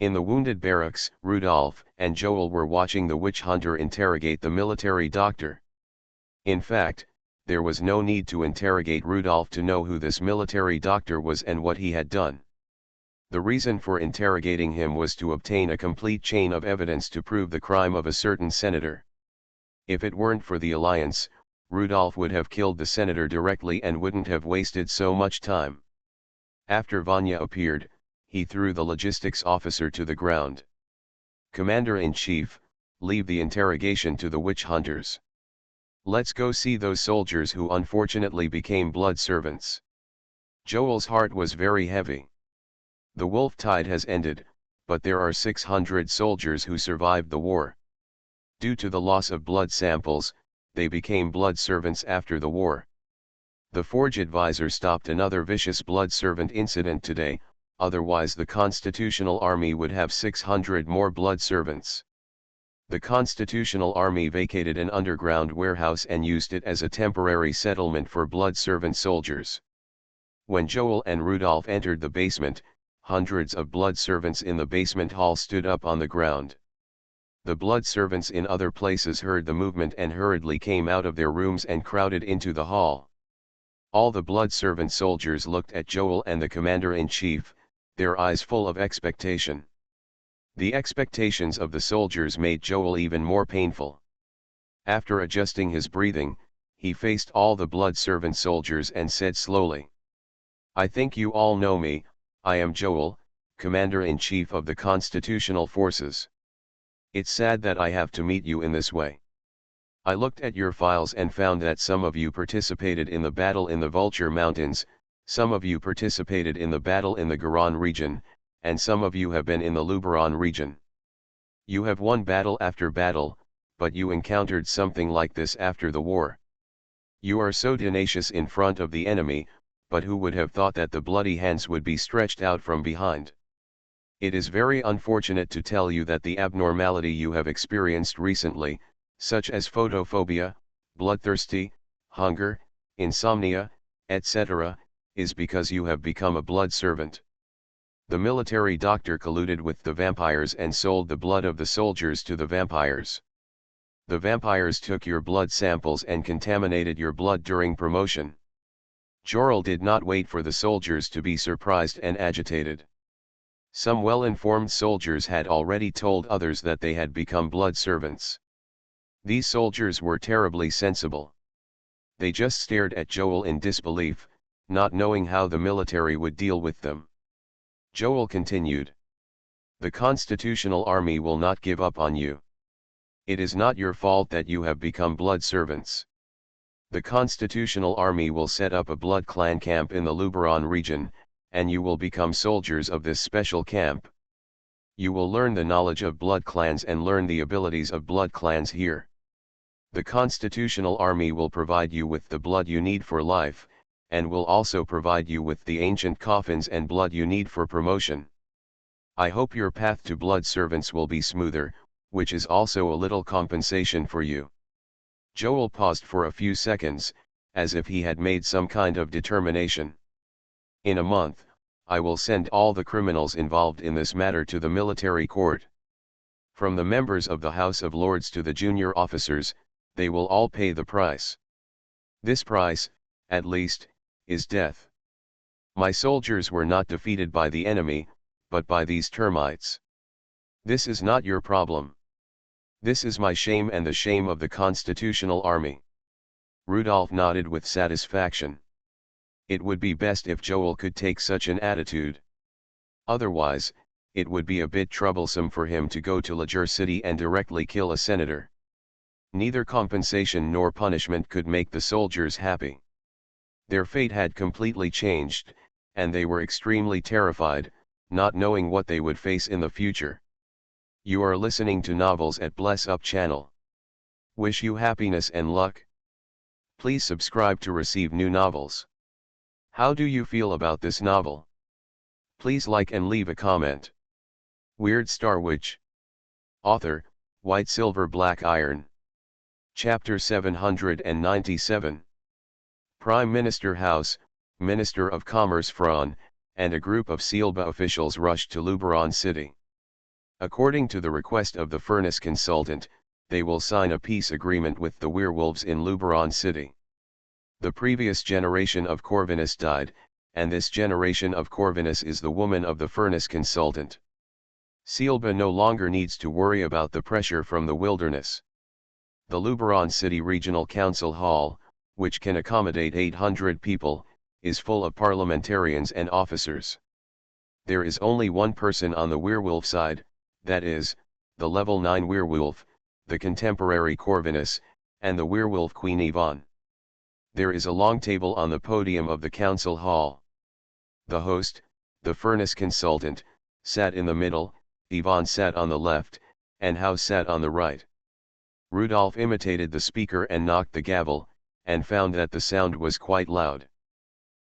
In the wounded barracks, Rudolph and Joel were watching the witch hunter interrogate the military doctor. In fact, there was no need to interrogate Rudolph to know who this military doctor was and what he had done. The reason for interrogating him was to obtain a complete chain of evidence to prove the crime of a certain senator. If it weren't for the alliance, Rudolph would have killed the senator directly and wouldn't have wasted so much time. After Vanya appeared, he threw the logistics officer to the ground. Commander-in-Chief, leave the interrogation to the witch hunters. Let's go see those soldiers who unfortunately became blood servants. Joel's heart was very heavy. The wolf tide has ended, but there are 600 soldiers who survived the war. Due to the loss of blood samples, they became blood servants after the war. The Forge advisor stopped another vicious blood servant incident today, otherwise the Constitutional Army would have 600 more blood servants. The Constitutional Army vacated an underground warehouse and used it as a temporary settlement for blood servant soldiers. When Joel and Rudolph entered the basement, hundreds of blood servants in the basement hall stood up on the ground. The blood servants in other places heard the movement and hurriedly came out of their rooms and crowded into the hall. All the blood servant soldiers looked at Joel and the commander-in-chief, their eyes full of expectation. The expectations of the soldiers made Joel even more painful. After adjusting his breathing, he faced all the blood servant soldiers and said slowly, "I think you all know me. I am Joel, Commander-in-Chief of the Constitutional Forces. It's sad that I have to meet you in this way. I looked at your files and found that some of you participated in the battle in the Vulture Mountains, some of you participated in the battle in the Garan region, and some of you have been in the Luberon region. You have won battle after battle, but you encountered something like this after the war. You are so tenacious in front of the enemy, but who would have thought that the bloody hands would be stretched out from behind? It is very unfortunate to tell you that the abnormality you have experienced recently, such as photophobia, bloodthirsty, hunger, insomnia, etc., is because you have become a blood servant. The military doctor colluded with the vampires and sold the blood of the soldiers to the vampires. The vampires took your blood samples and contaminated your blood during promotion." Jorel did not wait for the soldiers to be surprised and agitated. Some well-informed soldiers had already told others that they had become blood servants. These soldiers were terribly sensible. They just stared at Joel in disbelief, not knowing how the military would deal with them. Joel continued. "The Constitutional Army will not give up on you. It is not your fault that you have become blood servants. The Constitutional Army will set up a blood clan camp in the Luberon region, and you will become soldiers of this special camp. You will learn the knowledge of blood clans and learn the abilities of blood clans here. The Constitutional Army will provide you with the blood you need for life, and will also provide you with the ancient coffins and blood you need for promotion. I hope your path to blood servants will be smoother, which is also a little compensation for you. Joel paused for a few seconds, as if he had made some kind of determination. In a month, I will send all the criminals involved in this matter to the military court. From the members of the House of Lords to the junior officers, they will all pay the price. This price, at least, is death. My soldiers were not defeated by the enemy, but by these termites. This is not your problem. This is my shame and the shame of the Constitutional Army. Rudolph nodded with satisfaction. It would be best if Joel could take such an attitude. Otherwise, it would be a bit troublesome for him to go to Ledger City and directly kill a senator. Neither compensation nor punishment could make the soldiers happy. Their fate had completely changed, and they were extremely terrified, not knowing what they would face in the future. You are listening to Novels at Bless Up channel. Wish you happiness and luck. Please subscribe to receive new novels. How do you feel about this novel? Please like and leave a comment. Weird Star Witch. Author, White Silver Black Iron. Chapter 797. Prime Minister House, Minister of Commerce Fran, and a group of Sealba officials rushed to Luberon City. According to the request of the furnace consultant, they will sign a peace agreement with the werewolves in Luberon City. The previous generation of Corvinus died, and this generation of Corvinus is the woman of the furnace consultant. Sealba no longer needs to worry about the pressure from the wilderness. The Luberon City Regional Council Hall, which can accommodate 800 people, is full of parliamentarians and officers. There is only one person on the werewolf side, that is, the level 9 werewolf, the contemporary Corvinus, and the werewolf Queen Yvonne. There is a long table on the podium of the council hall. The host, the furnace consultant, sat in the middle, Yvonne sat on the left, and House sat on the right. Rudolph imitated the speaker and knocked the gavel, and found that the sound was quite loud.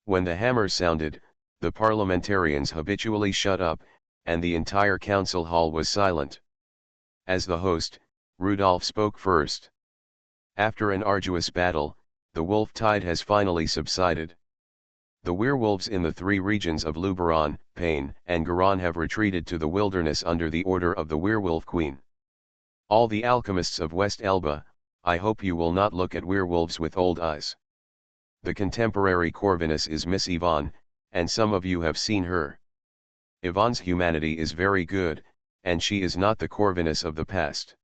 When the hammer sounded, the parliamentarians habitually shut up, and the entire council hall was silent. As the host, Rudolph spoke first. After an arduous battle, the wolf tide has finally subsided. The werewolves in the 3 regions of Luberon, Pain, and Garon have retreated to the wilderness under the order of the werewolf queen. All the alchemists of West Elba, I hope you will not look at werewolves with old eyes. The contemporary Corvinus is Miss Yvonne, and some of you have seen her. Yvonne's humanity is very good, and she is not the Corvinus of the past.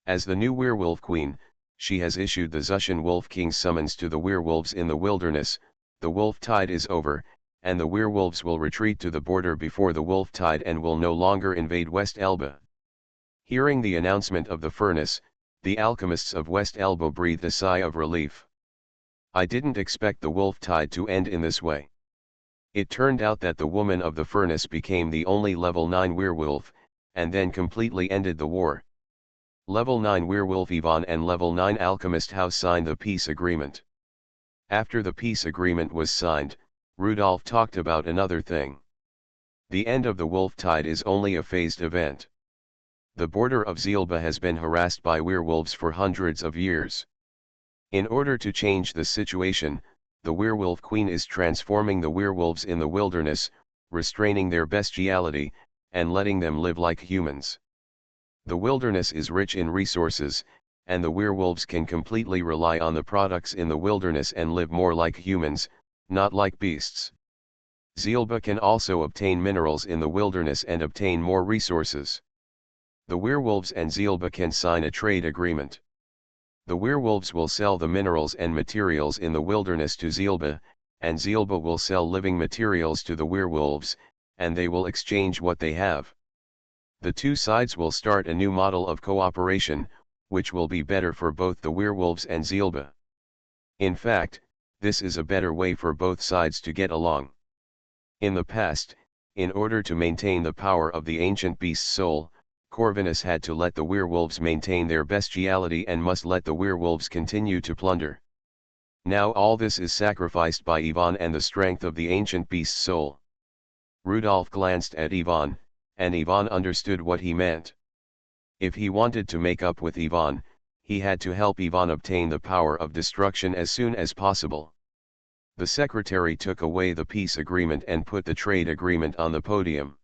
As the new werewolf queen, she has issued the Zushan Wolf King's summons to the werewolves in the wilderness. The wolf tide is over, and the werewolves will retreat to the border before the wolf tide and will no longer invade West Elba. Hearing the announcement of the furnace, the alchemists of West Elba breathed a sigh of relief. I didn't expect the wolf tide to end in this way. It turned out that the woman of the furnace became the only level 9 werewolf, and then completely ended the war. Level 9 werewolf Yvonne and level 9 alchemist House signed the peace agreement. After the peace agreement was signed, Rudolph talked about another thing. The end of the wolf tide is only a phased event. The border of Sealba has been harassed by werewolves for hundreds of years. In order to change the situation, the werewolf queen is transforming the werewolves in the wilderness, restraining their bestiality, and letting them live like humans. The wilderness is rich in resources, and the werewolves can completely rely on the products in the wilderness and live more like humans, not like beasts. Sealba can also obtain minerals in the wilderness and obtain more resources. The werewolves and Sealba can sign a trade agreement. The werewolves will sell the minerals and materials in the wilderness to Sealba, and Sealba will sell living materials to the werewolves, and they will exchange what they have. The two sides will start a new model of cooperation, which will be better for both the werewolves and Sealba. In fact, this is a better way for both sides to get along. In the past, in order to maintain the power of the ancient beast's soul, Corvinus had to let the werewolves maintain their bestiality and must let the werewolves continue to plunder. Now all this is sacrificed by Ivan and the strength of the ancient beast's soul. Rudolf glanced at Ivan, and Ivan understood what he meant. If he wanted to make up with Ivan, he had to help Ivan obtain the power of destruction as soon as possible. The secretary took away the peace agreement and put the trade agreement on the podium.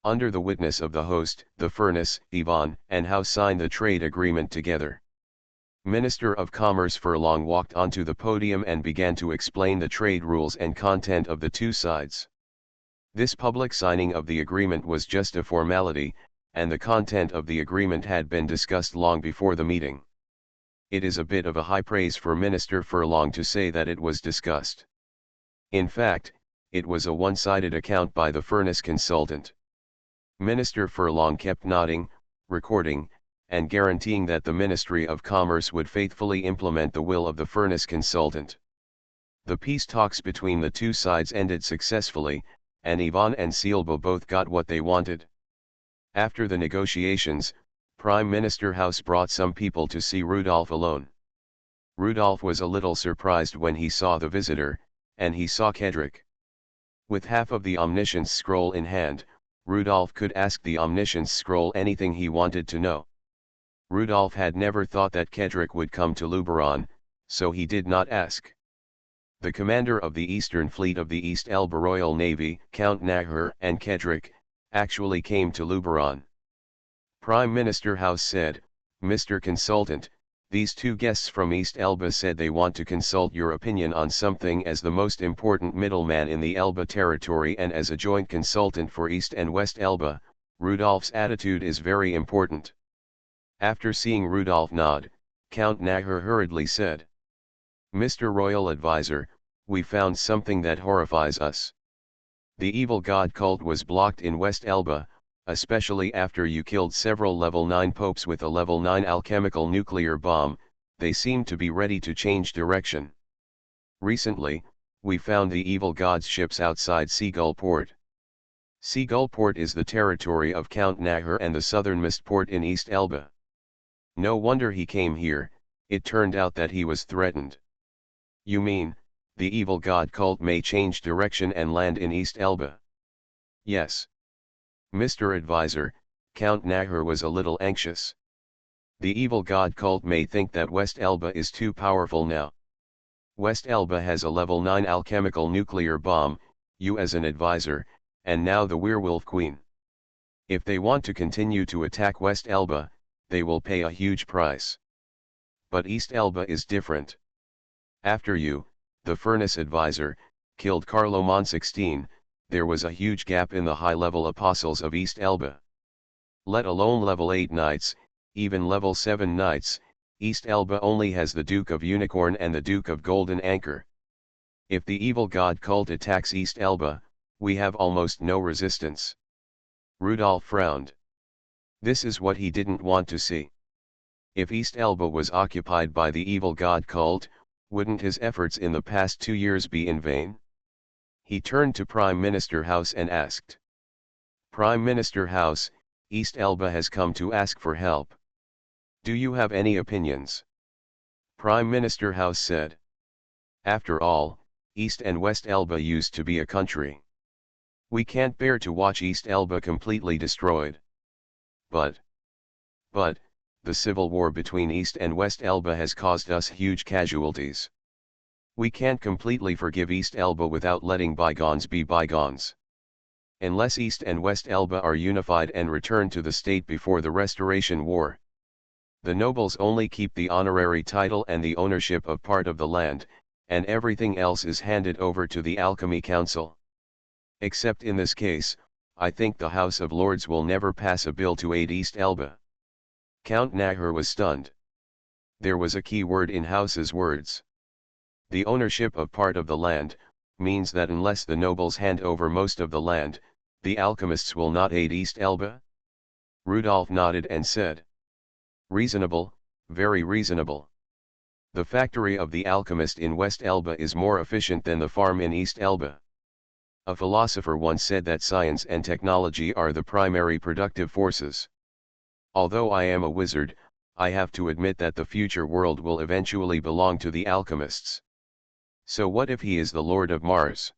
Under the witness of the host, the furnace, Ivan, and House signed the trade agreement together. Minister of Commerce Furlong walked onto the podium and began to explain the trade rules and content of the two sides. This public signing of the agreement was just a formality, and the content of the agreement had been discussed long before the meeting. It is a bit of a high praise for Minister Furlong to say that it was discussed. In fact, it was a one-sided account by the furnace consultant. Minister Furlong kept nodding, recording, and guaranteeing that the Ministry of Commerce would faithfully implement the will of the furnace consultant. The peace talks between the two sides ended successfully, and Ivan and Silba both got what they wanted. After the negotiations, Prime Minister House brought some people to see Rudolf alone. Rudolf was a little surprised when he saw the visitor, and he saw Kedrick. With half of the omniscience scroll in hand, Rudolf could ask the omniscience scroll anything he wanted to know. Rudolf had never thought that Kedrick would come to Luberon, so he did not ask. The commander of the Eastern Fleet of the East Elba Royal Navy, Count Nahur and Kedrick, actually came to Luberon. Prime Minister House said, "Mr. Consultant, these two guests from East Elba said they want to consult your opinion on something as the most important middleman in the Elba territory and as a joint consultant for East and West Elba. Rudolf's attitude is very important." After seeing Rudolf nod, Count Nahur hurriedly said, "Mr. Royal Advisor, we found something that horrifies us. The evil god cult was blocked in West Elba, especially after you killed several level 9 popes with a level 9 alchemical nuclear bomb. They seem to be ready to change direction. Recently, we found the evil god's ships outside Seagull Port. Seagull Port is the territory of Count Nahur and the southernmost port in East Elba. No wonder he came here, it turned out that he was threatened." "You mean, the evil god cult may change direction and land in East Elba?" "Yes. Mr. Advisor," Count Nahur was a little anxious. "The evil god cult may think that West Elba is too powerful now. West Elba has a level 9 alchemical nuclear bomb, you as an advisor, and now the Werewolf Queen. If they want to continue to attack West Elba, they will pay a huge price. But East Elba is different. After you, the Furnace Advisor, killed Carloman 16, there was a huge gap in the high-level apostles of East Elba. Let alone level 8 knights, even level 7 knights, East Elba only has the Duke of Unicorn and the Duke of Golden Anchor. If the evil god cult attacks East Elba, we have almost no resistance." Rudolf frowned. This is what he didn't want to see. If East Elba was occupied by the evil god cult, wouldn't his efforts in the past 2 years be in vain? He turned to Prime Minister House and asked, "Prime Minister House, East Elba has come to ask for help. Do you have any opinions?" Prime Minister House said, "After all, East and West Elba used to be a country. We can't bear to watch East Elba completely destroyed. But, the civil war between East and West Elba has caused us huge casualties. We can't completely forgive East Elba without letting bygones be bygones. Unless East and West Elba are unified and return to the state before the Restoration War. The nobles only keep the honorary title and the ownership of part of the land, and everything else is handed over to the Alchemy Council. Except in this case, I think the House of Lords will never pass a bill to aid East Elba." Count Nahur was stunned. There was a key word in House's words. The ownership of part of the land, means that unless the nobles hand over most of the land, the alchemists will not aid East Elba? Rudolf nodded and said, "Reasonable, very reasonable. The factory of the alchemist in West Elba is more efficient than the farm in East Elba. A philosopher once said that science and technology are the primary productive forces. Although I am a wizard, I have to admit that the future world will eventually belong to the alchemists. So what if he is the Lord of Mars?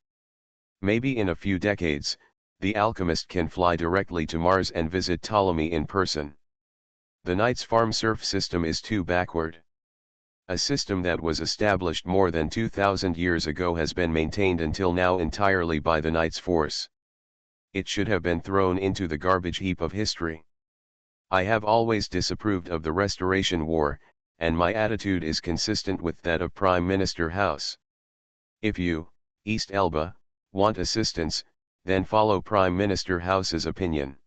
Maybe in a few decades, the alchemist can fly directly to Mars and visit Ptolemy in person. The Knights farm serf system is too backward. A system that was established more than 2,000 years ago has been maintained until now entirely by the Knights force. It should have been thrown into the garbage heap of history. I have always disapproved of the Restoration War, and my attitude is consistent with that of Prime Minister House. If you, East Elba, want assistance, then follow Prime Minister House's opinion.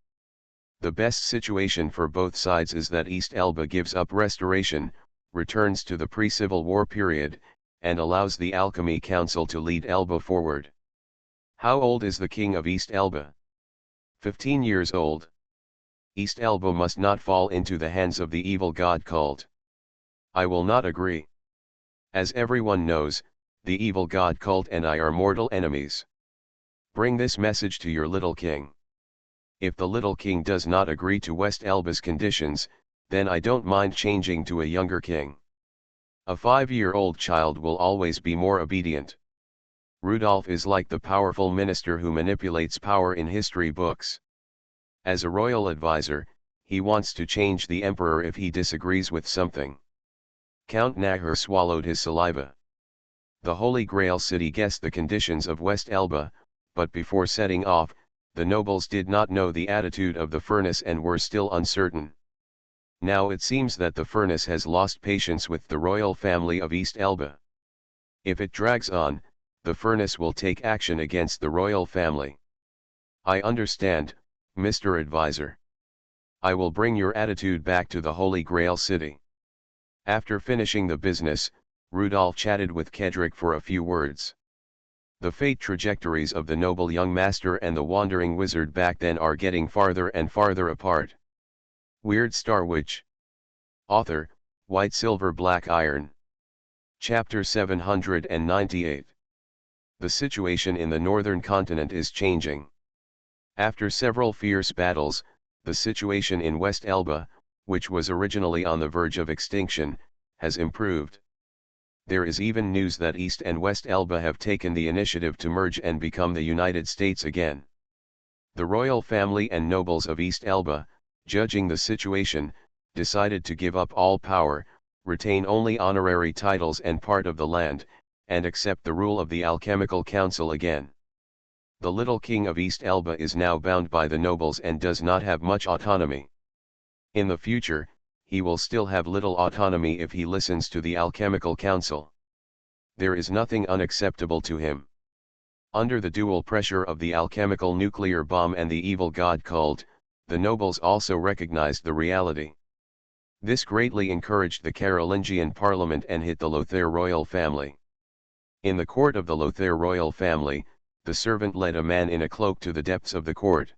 The best situation for both sides is that East Elba gives up restoration, returns to the pre-Civil War period, and allows the Alchemy Council to lead Elba forward. How old is the king of East Elba? 15 years old. East Elba must not fall into the hands of the evil god cult. I will not agree. As everyone knows, the evil god cult and I are mortal enemies. Bring this message to your little king. If the little king does not agree to West Elba's conditions, then I don't mind changing to a younger king. A 5-year-old child will always be more obedient. Rudolph is like the powerful minister who manipulates power in history books. As a royal advisor, he wants to change the emperor if he disagrees with something. Count Nahor swallowed his saliva. The Holy Grail city guessed the conditions of West Elba, but before setting off, the nobles did not know the attitude of the furnace and were still uncertain. Now it seems that the furnace has lost patience with the royal family of East Elba. If it drags on, the furnace will take action against the royal family. I understand, Mr. Advisor. I will bring your attitude back to the Holy Grail city. After finishing the business, Rudolph chatted with Kedrick for a few words. The fate trajectories of the noble young master and the wandering wizard back then are getting farther and farther apart. Weird Star Witch. Author, White Silver Black Iron. Chapter 798. The situation in the northern continent is changing. After several fierce battles, the situation in West Elba, which was originally on the verge of extinction, has improved. There is even news that East and West Elba have taken the initiative to merge and become the United States again. The royal family and nobles of East Elba, judging the situation, decided to give up all power, retain only honorary titles and part of the land, and accept the rule of the Alchemical Council again. The little king of East Elba is now bound by the nobles and does not have much autonomy. In the future, he will still have little autonomy if he listens to the Alchemical Council. There is nothing unacceptable to him. Under the dual pressure of the alchemical nuclear bomb and the evil god cult, the nobles also recognized the reality. This greatly encouraged the Carolingian parliament and hit the Lothair royal family. In the court of the Lothair royal family, the servant led a man in a cloak to the depths of the court.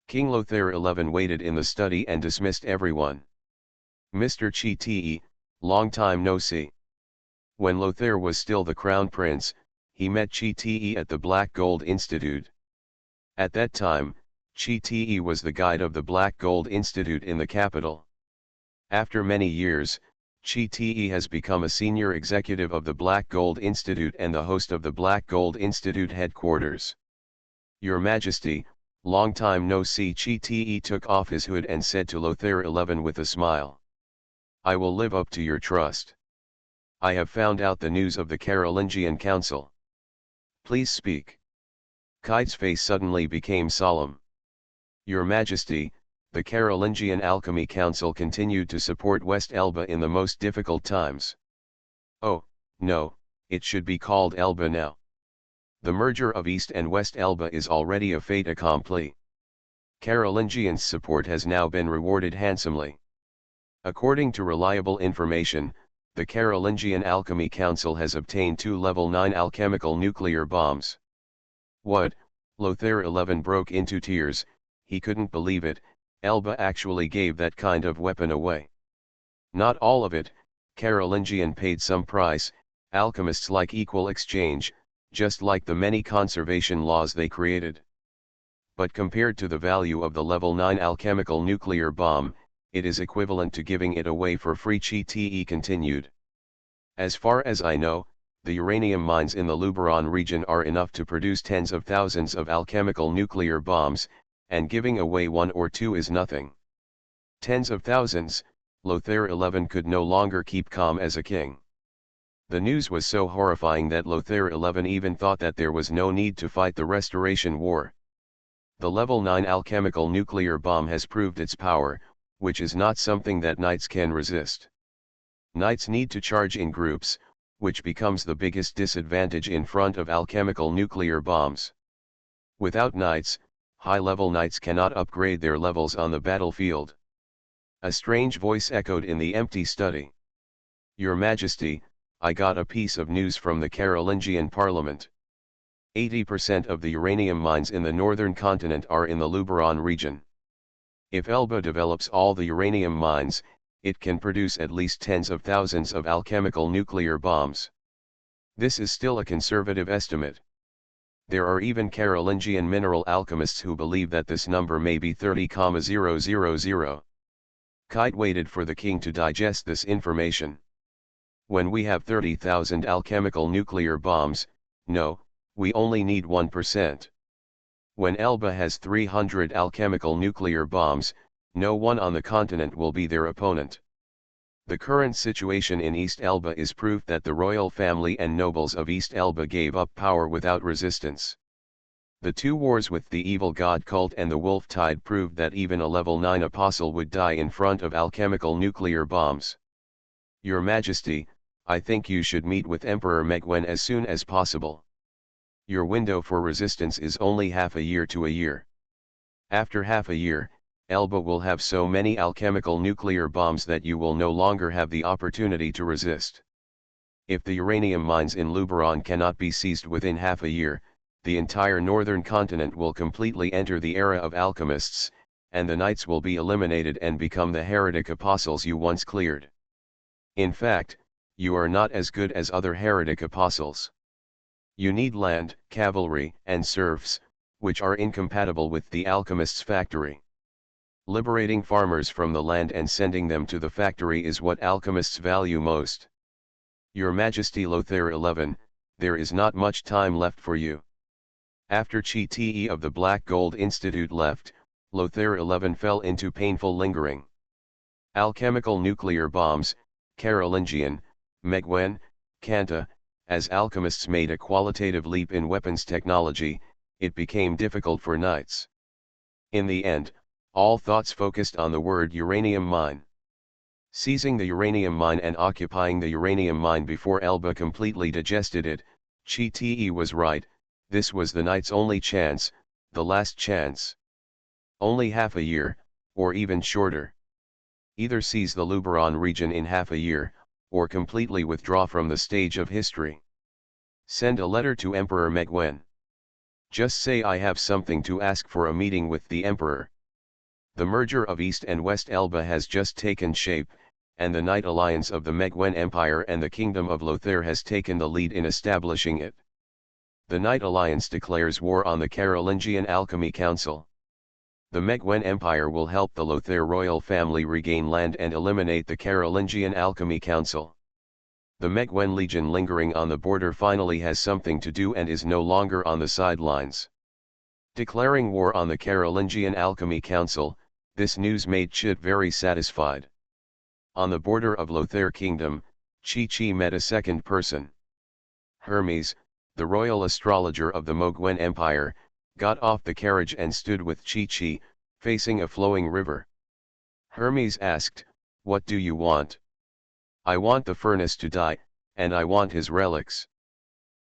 King Lothair XI waited in the study and dismissed everyone. Mr. Chi Te, long time no see. When Lothair was still the crown prince, he met Chi Te at the Black Gold Institute. At that time, Chi Te was the guide of the Black Gold Institute in the capital. After many years, Chi Te has become a senior executive of the Black Gold Institute and the host of the Black Gold Institute headquarters. Your Majesty, long time no see. Chi Te took off his hood and said to Lothair XI with a smile. I will live up to your trust. I have found out the news of the Carolingian Council. Please speak. Kite's face suddenly became solemn. Your Majesty, the Carolingian Alchemy Council continued to support West Elba in the most difficult times. Oh, no, it should be called Elba now. The merger of East and West Elba is already a fait accompli. Carolingians' support has now been rewarded handsomely. According to reliable information, the Carolingian Alchemy Council has obtained 2 level 9 alchemical nuclear bombs. What? Lothair XI broke into tears. He couldn't believe it. Elba actually gave that kind of weapon away. Not all of it, Carolingian paid some price. Alchemists like equal exchange, just like the many conservation laws they created. But compared to the value of the level 9 alchemical nuclear bomb, it is equivalent to giving it away for free. Chi Te continued. As far as I know, the uranium mines in the Luberon region are enough to produce tens of thousands of alchemical nuclear bombs, and giving away one or two is nothing. Tens of thousands, Lothair XI could no longer keep calm as a king. The news was so horrifying that Lothair XI even thought that there was no need to fight the Restoration War. The level 9 alchemical nuclear bomb has proved its power, which is not something that knights can resist. Knights need to charge in groups, which becomes the biggest disadvantage in front of alchemical nuclear bombs. Without knights, high-level knights cannot upgrade their levels on the battlefield. A strange voice echoed in the empty study. Your Majesty, I got a piece of news from the Carolingian Parliament. 80% of the uranium mines in the northern continent are in the Luberon region. If Elba develops all the uranium mines, it can produce at least tens of thousands of alchemical nuclear bombs. This is still a conservative estimate. There are even Carolingian mineral alchemists who believe that this number may be 30,000. Kite waited for the king to digest this information. When we have 30,000 alchemical nuclear bombs, no, we only need 1%. When Elba has 300 alchemical nuclear bombs, no one on the continent will be their opponent. The current situation in East Elba is proof that the royal family and nobles of East Elba gave up power without resistance. The two wars with the evil god cult and the wolf tide proved that even a level 9 apostle would die in front of alchemical nuclear bombs. Your Majesty, I think you should meet with Emperor Megwen as soon as possible. Your window for resistance is only half a year to a year. After half a year, Elba will have so many alchemical nuclear bombs that you will no longer have the opportunity to resist. If the uranium mines in Luberon cannot be seized within half a year, the entire northern continent will completely enter the era of alchemists, and the knights will be eliminated and become the heretic apostles you once cleared. In fact, you are not as good as other heretic apostles. You need land, cavalry, and serfs, which are incompatible with the alchemist's factory. Liberating farmers from the land and sending them to the factory is what alchemists value most. Your Majesty Lothair XI, there is not much time left for you. After Chi Te of the Black Gold Institute left, Lothair XI fell into painful lingering. Alchemical nuclear bombs, Carolingian, Megwen, Kanta, as alchemists made a qualitative leap in weapons technology, it became difficult for knights. In the end, all thoughts focused on the word uranium mine. Seizing the uranium mine and occupying the uranium mine before Elba completely digested it, Chi Te was right, this was the knight's only chance, the last chance. Only half a year, or even shorter. Either seize the Luberon region in half a year, or completely withdraw from the stage of history. Send a letter to Emperor Megwen. Just say I have something to ask for a meeting with the Emperor. The merger of East and West Elba has just taken shape, and the Knight Alliance of the Megwen Empire and the Kingdom of Lothair has taken the lead in establishing it. The Knight Alliance declares war on the Carolingian Alchemy Council. The Megwen Empire will help the Lothair royal family regain land and eliminate the Carolingian Alchemy Council. The Megwen Legion lingering on the border finally has something to do and is no longer on the sidelines. Declaring war on the Carolingian Alchemy Council, this news made Chit very satisfied. On the border of Lothair Kingdom, Chi met a second person. Hermes, the royal astrologer of the Mogwen Empire, got off the carriage and stood with Chi, facing a flowing river. Hermes asked, "What do you want?" "I want the furnace to die, and I want his relics.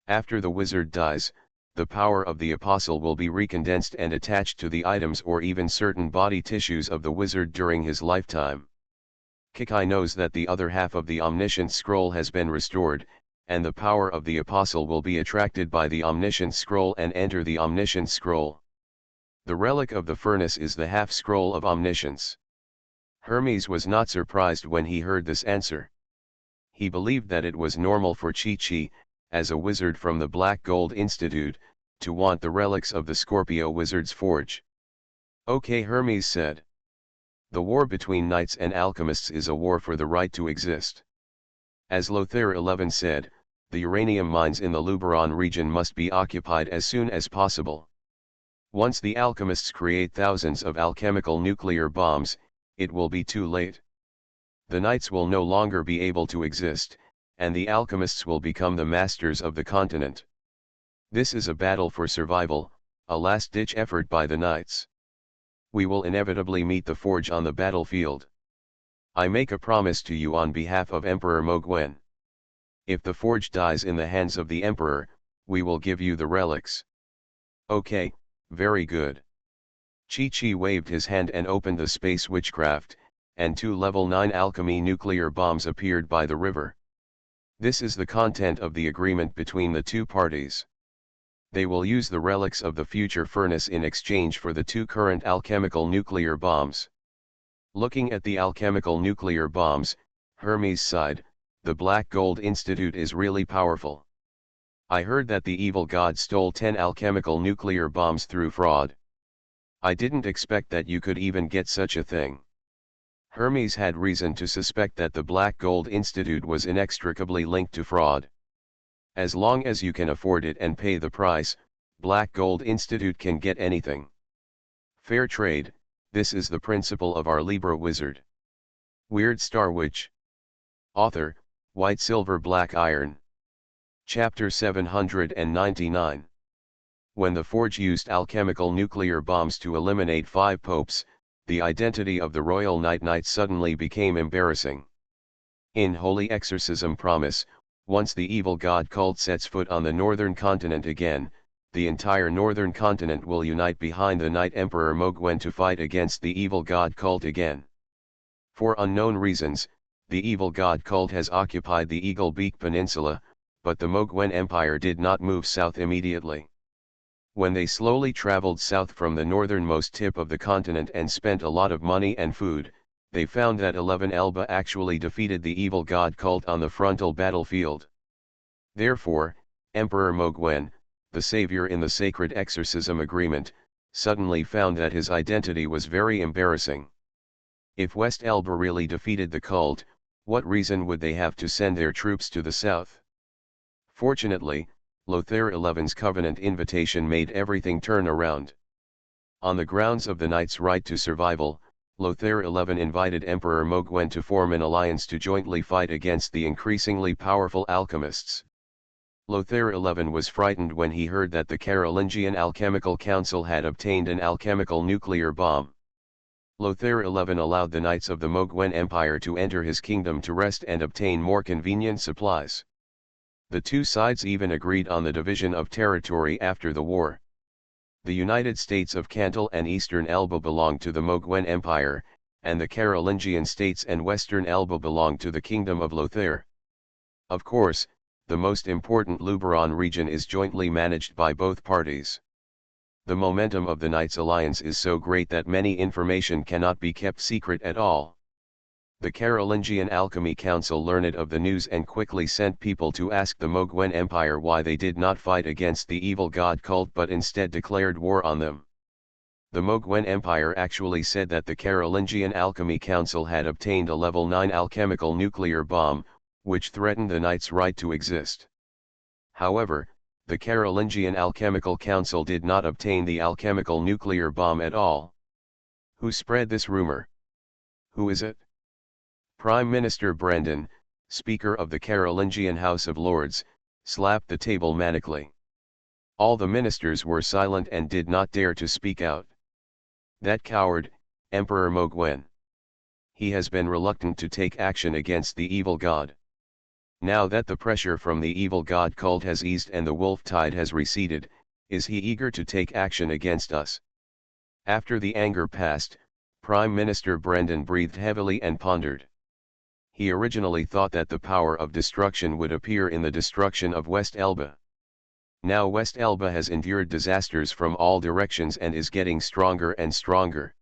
After the wizard dies, the power of the apostle will be recondensed and attached to the items or even certain body tissues of the wizard during his lifetime. Kikai knows that the other half of the omniscient scroll has been restored, and the power of the apostle will be attracted by the omniscient scroll and enter the omniscient scroll. The relic of the furnace is the half scroll of omniscience." Hermes was not surprised when he heard this answer. He believed that it was normal for Chi, as a wizard from the Black Gold Institute, to want the relics of the Scorpio Wizard's forge. "Okay," Hermes said. The war between knights and alchemists is a war for the right to exist. As Lothair XI said, the uranium mines in the Luberon region must be occupied as soon as possible. Once the alchemists create thousands of alchemical nuclear bombs, it will be too late. The knights will no longer be able to exist, and the alchemists will become the masters of the continent. This is a battle for survival, a last-ditch effort by the knights. We will inevitably meet the forge on the battlefield. I make a promise to you on behalf of Emperor Mogwen. If the forge dies in the hands of the emperor, we will give you the relics. Okay, very good. Chi waved his hand and opened the space witchcraft, and 2 level 9 alchemy nuclear bombs appeared by the river. This is the content of the agreement between the two parties. They will use the relics of the future furnace in exchange for the 2 current alchemical nuclear bombs. Looking at the alchemical nuclear bombs, Hermes sighed, the Black Gold Institute is really powerful. I heard that the evil god stole 10 alchemical nuclear bombs through fraud. I didn't expect that you could even get such a thing. Hermes had reason to suspect that the Black Gold Institute was inextricably linked to fraud. As long as you can afford it and pay the price, Black Gold Institute can get anything. Fair trade, this is the principle of our Libra wizard. Weird Star Witch. Author, White Silver Black Iron. Chapter 799. When the forge used alchemical nuclear bombs to eliminate 5 popes, the identity of the Royal Knight suddenly became embarrassing. In Holy Exorcism Promise, once the evil god cult sets foot on the northern continent again, the entire northern continent will unite behind the Knight Emperor Mogwen to fight against the evil god cult again. For unknown reasons, the evil god cult has occupied the Eagle Beak Peninsula, but the Mogwen Empire did not move south immediately. When they slowly traveled south from the northernmost tip of the continent and spent a lot of money and food, they found that 11 Elba actually defeated the evil god cult on the frontal battlefield. Therefore, Emperor Mogwen, the savior in the sacred exorcism agreement, suddenly found that his identity was very embarrassing. If West Elba really defeated the cult, what reason would they have to send their troops to the south? Fortunately, Lothair XI's covenant invitation made everything turn around. On the grounds of the knight's right to survival, Lothair XI invited Emperor Mogwen to form an alliance to jointly fight against the increasingly powerful alchemists. Lothair XI was frightened when he heard that the Carolingian Alchemical Council had obtained an alchemical nuclear bomb. Lothair XI allowed the knights of the Mogwen Empire to enter his kingdom to rest and obtain more convenient supplies. The two sides even agreed on the division of territory after the war. The United States of Cantal and Eastern Elba belonged to the Mogwen Empire, and the Carolingian states and Western Elba belonged to the Kingdom of Lothair. Of course, the most important Luberon region is jointly managed by both parties. The momentum of the Knights' alliance is so great that many information cannot be kept secret at all. The Carolingian Alchemy Council learned of the news and quickly sent people to ask the Mogwen Empire why they did not fight against the evil god cult but instead declared war on them. The Mogwen Empire actually said that the Carolingian Alchemy Council had obtained a level 9 alchemical nuclear bomb, which threatened the Knights' right to exist. However, the Carolingian Alchemical Council did not obtain the alchemical nuclear bomb at all. Who spread this rumor? Who is it? Prime Minister Brandon, Speaker of the Carolingian House of Lords, slapped the table manically. All the ministers were silent and did not dare to speak out. That coward, Emperor Mogwen. He has been reluctant to take action against the evil god. Now that the pressure from the evil god cult has eased and the wolf tide has receded, is he eager to take action against us? After the anger passed, Prime Minister Brandon breathed heavily and pondered. He originally thought that the power of destruction would appear in the destruction of West Elba. Now West Elba has endured disasters from all directions and is getting stronger and stronger.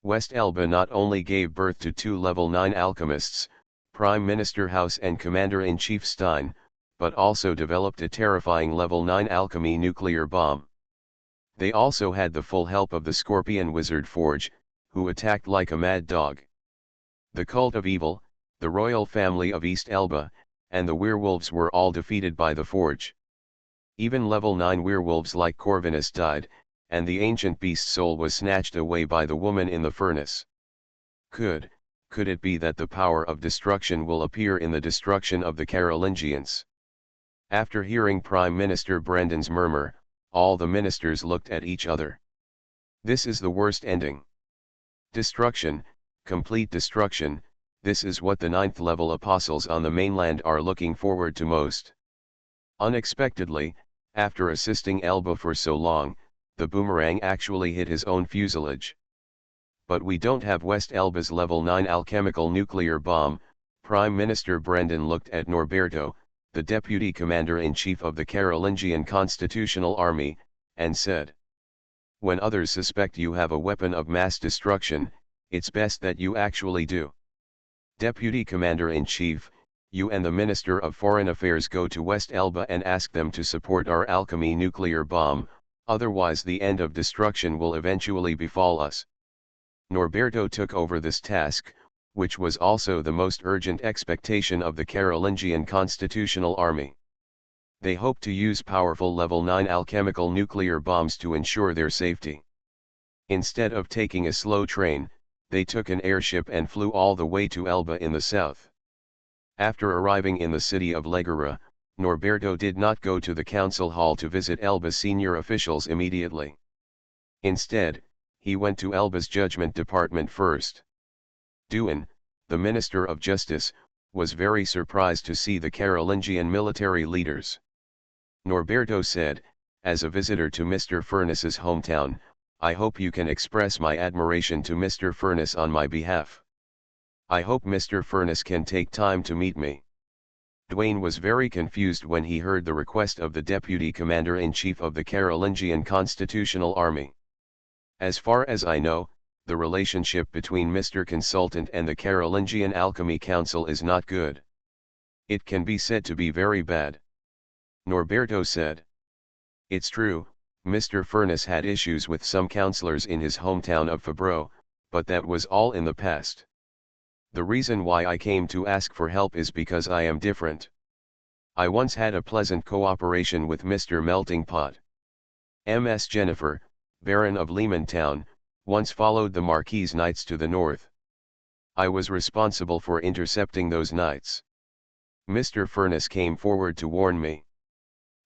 West Elba not only gave birth to 2 level 9 alchemists, Prime Minister House and Commander-in-Chief Stein, but also developed a terrifying level 9 alchemy nuclear bomb. They also had the full help of the Scorpion Wizard Forge, who attacked like a mad dog. The cult of evil, the royal family of East Elba, and the werewolves were all defeated by the forge. Even level 9 werewolves like Corvinus died, and the ancient beast's soul was snatched away by the woman in the furnace. Could it be that the power of destruction will appear in the destruction of the Carolingians? After hearing Prime Minister Brendan's murmur, all the ministers looked at each other. This is the worst ending. Destruction, complete destruction, this is what the 9th level apostles on the mainland are looking forward to most. Unexpectedly, after assisting Elba for so long, the boomerang actually hit his own fuselage. But we don't have West Elba's level 9 alchemical nuclear bomb. Prime Minister Brendan looked at Norberto, the Deputy Commander-in-Chief of the Carolingian Constitutional Army, and said, "When others suspect you have a weapon of mass destruction, it's best that you actually do. Deputy Commander-in-Chief, you and the Minister of Foreign Affairs go to West Elba and ask them to support our alchemy nuclear bomb, otherwise the end of destruction will eventually befall us." Norberto took over this task, which was also the most urgent expectation of the Carolingian Constitutional Army. They hoped to use powerful level 9 alchemical nuclear bombs to ensure their safety. Instead of taking a slow train, they took an airship and flew all the way to Elba in the south. After arriving in the city of Legura, Norberto did not go to the council hall to visit Elba's senior officials immediately. Instead, he went to Elba's judgment department first. Duin, the Minister of Justice, was very surprised to see the Carolingian military leaders. Norberto said, "As a visitor to Mr. Furness's hometown, I hope you can express my admiration to Mr. Furness on my behalf. I hope Mr. Furness can take time to meet me." Duane was very confused when he heard the request of the Deputy Commander-in-Chief of the Carolingian Constitutional Army. "As far as I know, the relationship between Mr. Consultant and the Carolingian Alchemy Council is not good. It can be said to be very bad." Norberto said. "It's true, Mr. Furness had issues with some councillors in his hometown of Fabreau, but that was all in the past. The reason why I came to ask for help is because I am different. I once had a pleasant cooperation with Mr. Melting Pot. Ms. Jennifer, Baron of Lehmantown, once followed the Marquis Knights to the north. I was responsible for intercepting those knights. Mr. Furness came forward to warn me.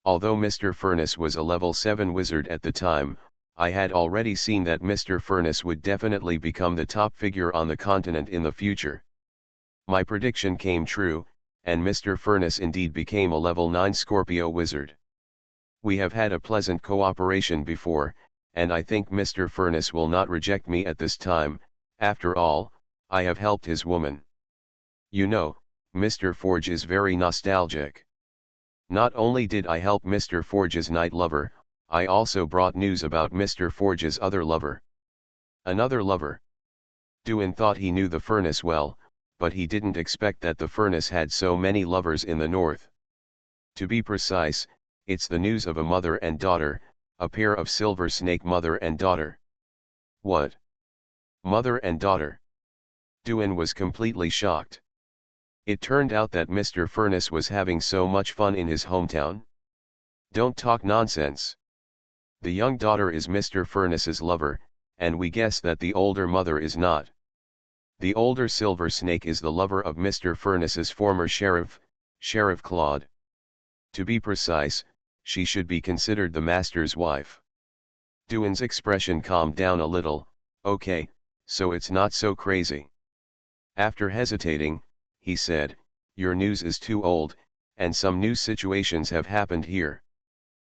Although Mr. Furness was a level 7 wizard at the time, I had already seen that Mr. Furness would definitely become the top figure on the continent in the future. My prediction came true, and Mr. Furness indeed became a level 9 Scorpio wizard. We have had a pleasant cooperation before, and I think Mr. Furness will not reject me at this time. After all, I have helped his woman. You know, Mr. Forge is very nostalgic. Not only did I help Mr. Forge's night lover, I also brought news about Mr. Forge's other lover." Another lover. Duin thought he knew the Furnace well, but he didn't expect that the Furnace had so many lovers in the north. To be precise, it's the news of a mother and daughter, a pair of silver snake mother and daughter. What? Mother and daughter? Duin was completely shocked. It turned out that Mr. Furness was having so much fun in his hometown. Don't talk nonsense. The young daughter is Mr. Furness's lover, and we guess that the older mother is not. The older silver snake is the lover of Mr. Furness's former sheriff, Sheriff Claude. To be precise, she should be considered the master's wife. Duin's expression calmed down a little. Okay, so it's not so crazy. After hesitating, he said, "Your news is too old, and some new situations have happened here."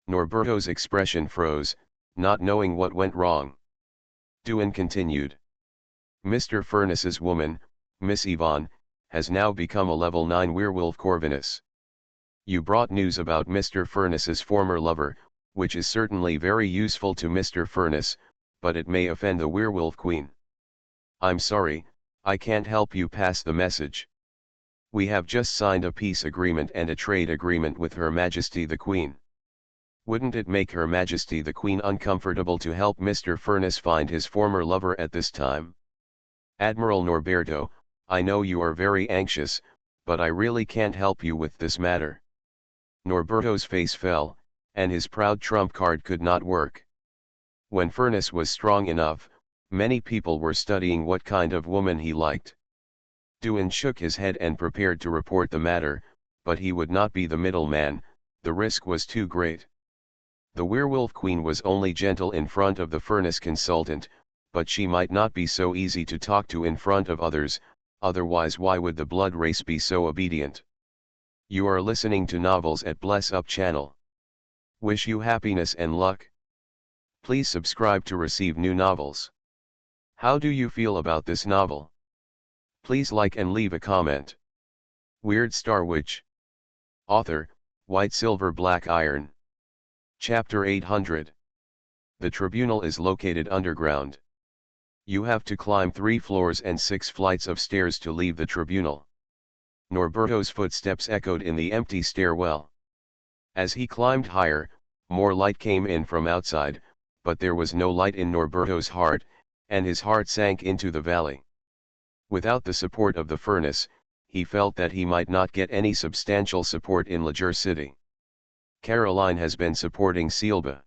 Norberto's expression froze, not knowing what went wrong. Duin continued. "Mr. Furness's woman, Miss Yvonne, has now become a level 9 werewolf Corvinus. You brought news about Mr. Furness's former lover, which is certainly very useful to Mr. Furness, but it may offend the werewolf queen. I'm sorry, I can't help you pass the message. We have just signed a peace agreement and a trade agreement with Her Majesty the Queen. Wouldn't it make Her Majesty the Queen uncomfortable to help Mr. Furness find his former lover at this time?" Admiral Norberto, I know you are very anxious, but I really can't help you with this matter. Norberto's face fell, and his proud trump card could not work. When Furnace was strong enough, many people were studying what kind of woman he liked. Duan shook his head and prepared to report the matter, but he would not be the middleman, the risk was too great. The werewolf queen was only gentle in front of the Furnace consultant, but she might not be so easy to talk to in front of others, otherwise why would the blood race be so obedient? You are listening to novels at Bless Up channel. Wish you happiness and luck. Please subscribe to receive new novels. How do you feel about this novel? Please like and leave a comment. Weird Star Witch. Author, White Silver Black Iron. Chapter 800. The tribunal is located underground. You have to climb 3 floors and 6 flights of stairs to leave the tribunal. Norberto's footsteps echoed in the empty stairwell. As he climbed higher, more light came in from outside, but there was no light in Norberto's heart, and his heart sank into the valley. Without the support of the Furnace, he felt that he might not get any substantial support in Lajur City. Caroline has been supporting Silba.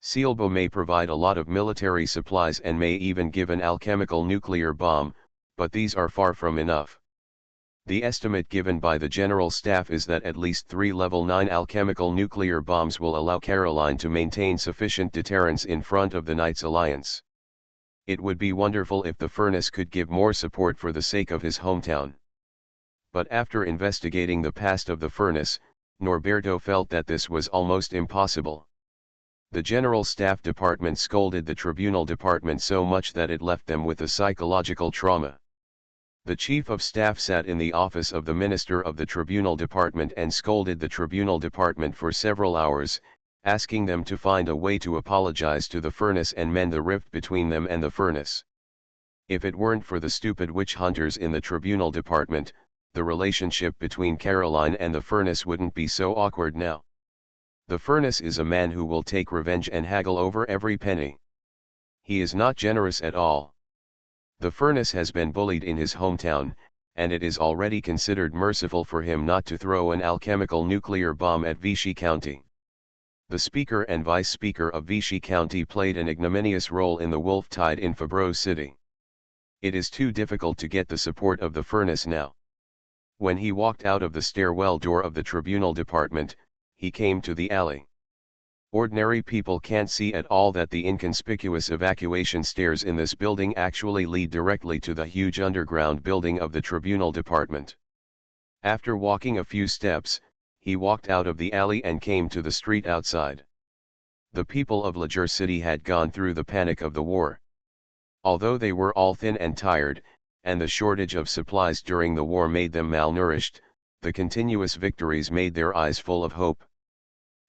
Silba may provide a lot of military supplies and may even give an alchemical nuclear bomb, but these are far from enough. The estimate given by the General Staff is that at least 3 level 9 alchemical nuclear bombs will allow Caroline to maintain sufficient deterrence in front of the Knights Alliance. It would be wonderful if the Furnace could give more support for the sake of his hometown. But after investigating the past of the Furnace, Norberto felt that this was almost impossible. The General Staff Department scolded the Tribunal Department so much that it left them with a psychological trauma. The Chief of Staff sat in the office of the Minister of the Tribunal Department and scolded the Tribunal Department for several hours, asking them to find a way to apologize to the Furnace and mend the rift between them and the Furnace. If it weren't for the stupid witch hunters in the Tribunal Department, the relationship between Caroline and the Furnace wouldn't be so awkward now. The Furnace is a man who will take revenge and haggle over every penny. He is not generous at all. The Furnace has been bullied in his hometown, and it is already considered merciful for him not to throw an alchemical nuclear bomb at Vichy County. The Speaker and Vice Speaker of Vichy County played an ignominious role in the wolf tide in Fabreau City. It is too difficult to get the support of the Furnace now. When he walked out of the stairwell door of the Tribunal Department, he came to the alley. Ordinary people can't see at all that the inconspicuous evacuation stairs in this building actually lead directly to the huge underground building of the Tribunal Department. After walking a few steps, he walked out of the alley and came to the street outside. The people of Lajur City had gone through the panic of the war. Although they were all thin and tired, and the shortage of supplies during the war made them malnourished, the continuous victories made their eyes full of hope.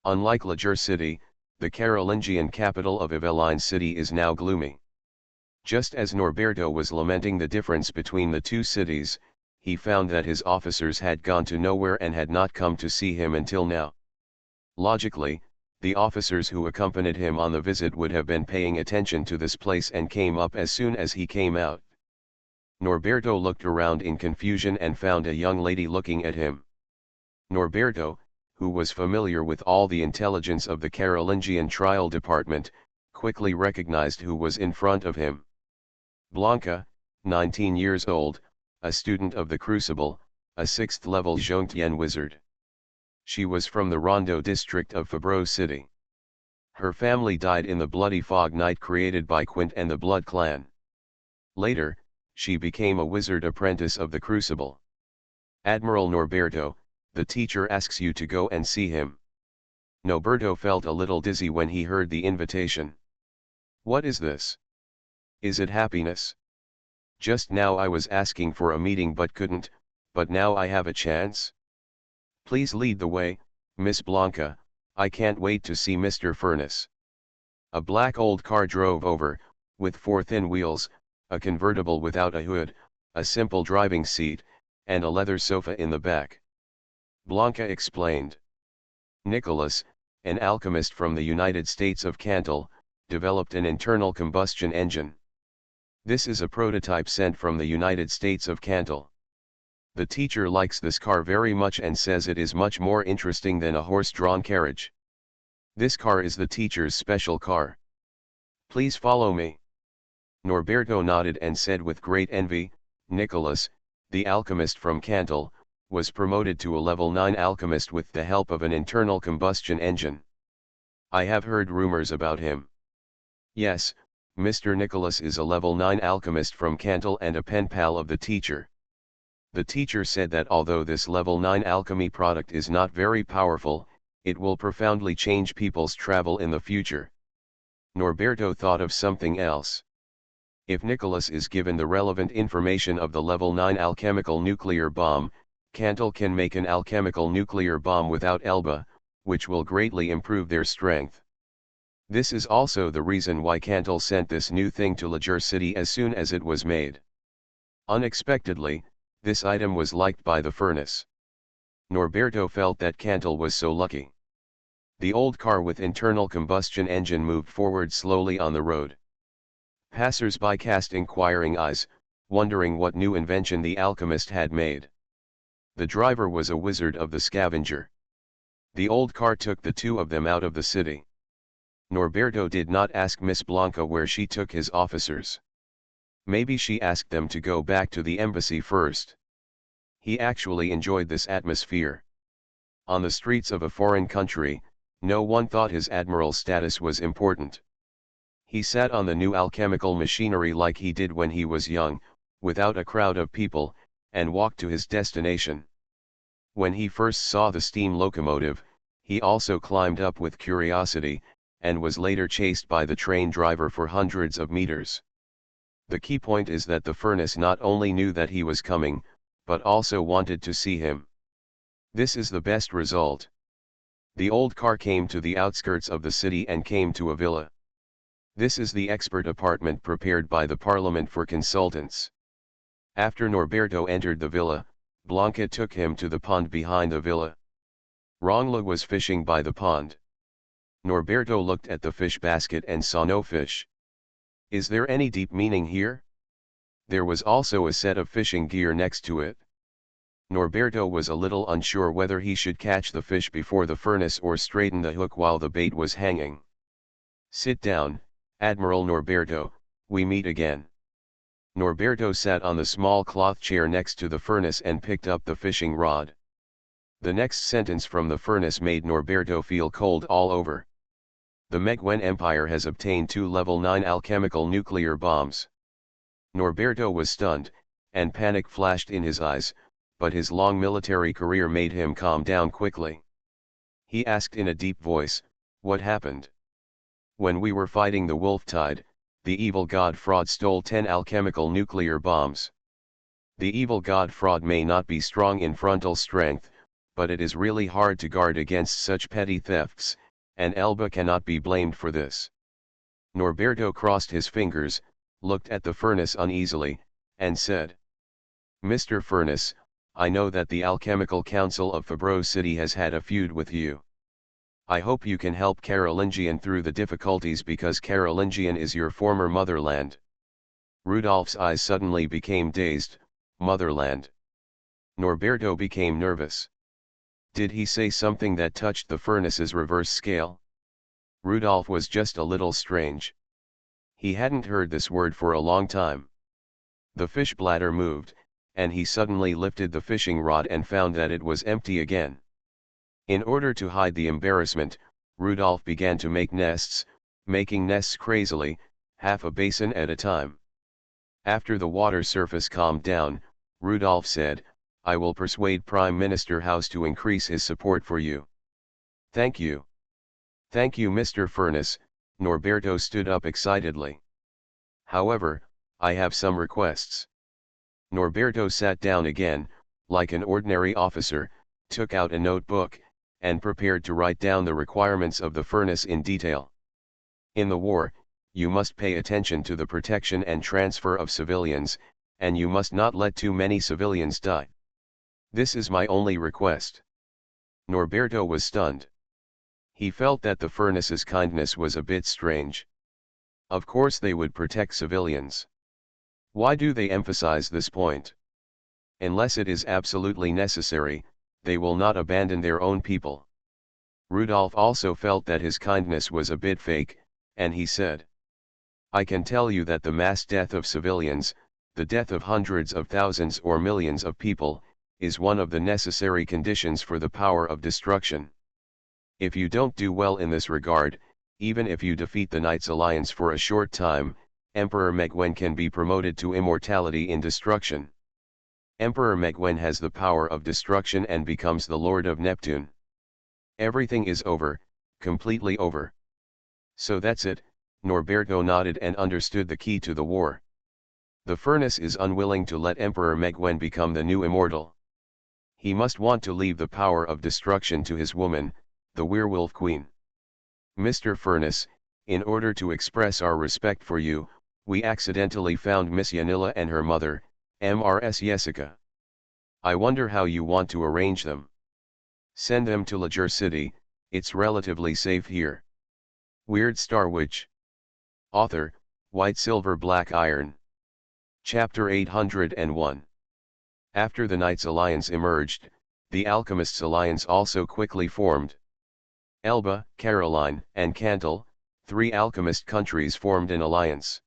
Unlike Lajur City, the Carolingian capital of Eveline City is now gloomy. Just as Norberto was lamenting the difference between the two cities, he found that his officers had gone to nowhere and had not come to see him until now. Logically, the officers who accompanied him on the visit would have been paying attention to this place and came up as soon as he came out. Norberto looked around in confusion and found a young lady looking at him. Norberto, who was familiar with all the intelligence of the Carolingian trial department, quickly recognized who was in front of him. Blanca, 19 years old, a student of the Crucible, a 6th-level Zhongtian wizard. She was from the Rondo district of Fabreau City. Her family died in the bloody fog night created by Quint and the Blood Clan. Later, she became a wizard apprentice of the Crucible. Admiral Norberto, the teacher asks you to go and see him. Norberto felt a little dizzy when he heard the invitation. What is this? Is it happiness? Just now I was asking for a meeting but couldn't, but now I have a chance? Please lead the way, Miss Blanca, I can't wait to see Mr. Furnace. A black old car drove over, with 4 thin wheels, a convertible without a hood, a simple driving seat, and a leather sofa in the back. Blanca explained. Nicholas, an alchemist from the United States of Cantal, developed an internal combustion engine. This is a prototype sent from the United States of Cantal. The teacher likes this car very much and says it is much more interesting than a horse-drawn carriage. This car is the teacher's special car. Please follow me. Norberto nodded and said with great envy, Nicholas, the alchemist from Cantal, was promoted to a level 9 alchemist with the help of an internal combustion engine. I have heard rumors about him. Yes, Mr. Nicholas is a level 9 alchemist from Cantal and a pen pal of the teacher. The teacher said that although this level 9 alchemy product is not very powerful, it will profoundly change people's travel in the future. Norberto thought of something else. If Nicholas is given the relevant information of the level 9 alchemical nuclear bomb, Cantal can make an alchemical nuclear bomb without Elba, which will greatly improve their strength. This is also the reason why Cantal sent this new thing to Liger City as soon as it was made. Unexpectedly, this item was liked by the furnace. Norberto felt that Cantal was so lucky. The old car with internal combustion engine moved forward slowly on the road. Passers-by cast inquiring eyes, wondering what new invention the alchemist had made. The driver was a wizard of the scavenger. The old car took the two of them out of the city. Norberto did not ask Miss Blanca where she took his officers. Maybe she asked them to go back to the embassy first. He actually enjoyed this atmosphere. On the streets of a foreign country, no one thought his admiral status was important. He sat on the new alchemical machinery like he did when he was young, without a crowd of people, and walked to his destination. When he first saw the steam locomotive, he also climbed up with curiosity, and was later chased by the train driver for hundreds of meters. The key point is that the furnace not only knew that he was coming, but also wanted to see him. This is the best result. The old car came to the outskirts of the city and came to a villa. This is the expert apartment prepared by the Parliament for consultants. After Norberto entered the villa, Blanca took him to the pond behind the villa. Rongla was fishing by the pond. Norberto looked at the fish basket and saw no fish. Is there any deep meaning here? There was also a set of fishing gear next to it. Norberto was a little unsure whether he should catch the fish before the furnace or straighten the hook while the bait was hanging. Sit down, Admiral Norberto, we meet again. Norberto sat on the small cloth chair next to the furnace and picked up the fishing rod. The next sentence from the furnace made Norberto feel cold all over. The Meguen Empire has obtained 2 level 9 alchemical nuclear bombs. Norberto was stunned, and panic flashed in his eyes, but his long military career made him calm down quickly. He asked in a deep voice, "What happened?" "When we were fighting the Wolf Tide, the evil god Fraud stole 10 alchemical nuclear bombs. The evil god Fraud may not be strong in frontal strength, but it is really hard to guard against such petty thefts, and Elba cannot be blamed for this." Norberto crossed his fingers, looked at the furnace uneasily, and said, "Mr. Furnace, I know that the Alchemical Council of Fabreau City has had a feud with you. I hope you can help Carolingian through the difficulties because Carolingian is your former motherland." Rudolph's eyes suddenly became dazed. Motherland. Norberto became nervous. Did he say something that touched the furnace's reverse scale? Rudolph was just a little strange. He hadn't heard this word for a long time. The fish bladder moved, and he suddenly lifted the fishing rod and found that it was empty again. In order to hide the embarrassment, Rudolph began to make nests, making nests crazily, half a basin at a time. After the water surface calmed down, Rudolph said, "I will persuade Prime Minister House to increase his support for you." "Thank you. Thank you, Mr. Furnace." Norberto stood up excitedly. "However, I have some requests." Norberto sat down again, like an ordinary officer, took out a notebook, and prepared to write down the requirements of the furnace in detail. "In the war, you must pay attention to the protection and transfer of civilians, and you must not let too many civilians die. This is my only request." Norberto was stunned. He felt that the furnace's kindness was a bit strange. Of course they would protect civilians. Why do they emphasize this point? Unless it is absolutely necessary, they will not abandon their own people. Rudolph also felt that his kindness was a bit fake, and he said, I can tell you that the mass death of civilians, the death of hundreds of thousands or millions of people, is one of the necessary conditions for the power of destruction. If you don't do well in this regard, even if you defeat the Knights Alliance for a short time, Emperor Meguen can be promoted to immortality in destruction. Emperor Meguen has the power of destruction and becomes the Lord of Neptune. Everything is over, completely over. So that's it. Norberto nodded and understood the key to the war. The furnace is unwilling to let Emperor Meguen become the new immortal. He must want to leave the power of destruction to his woman, the werewolf queen. Mr. Furnace, in order to express our respect for you, we accidentally found Miss Yanilla and her mother, Mrs. Jessica. I wonder how you want to arrange them. Send them to Leger City, it's relatively safe here. Weird Star Witch. Author, White Silver Black Iron. Chapter 801. After the Knights Alliance emerged, the Alchemists Alliance also quickly formed. Elba, Caroline, and Cantal, 3 alchemist countries formed an alliance.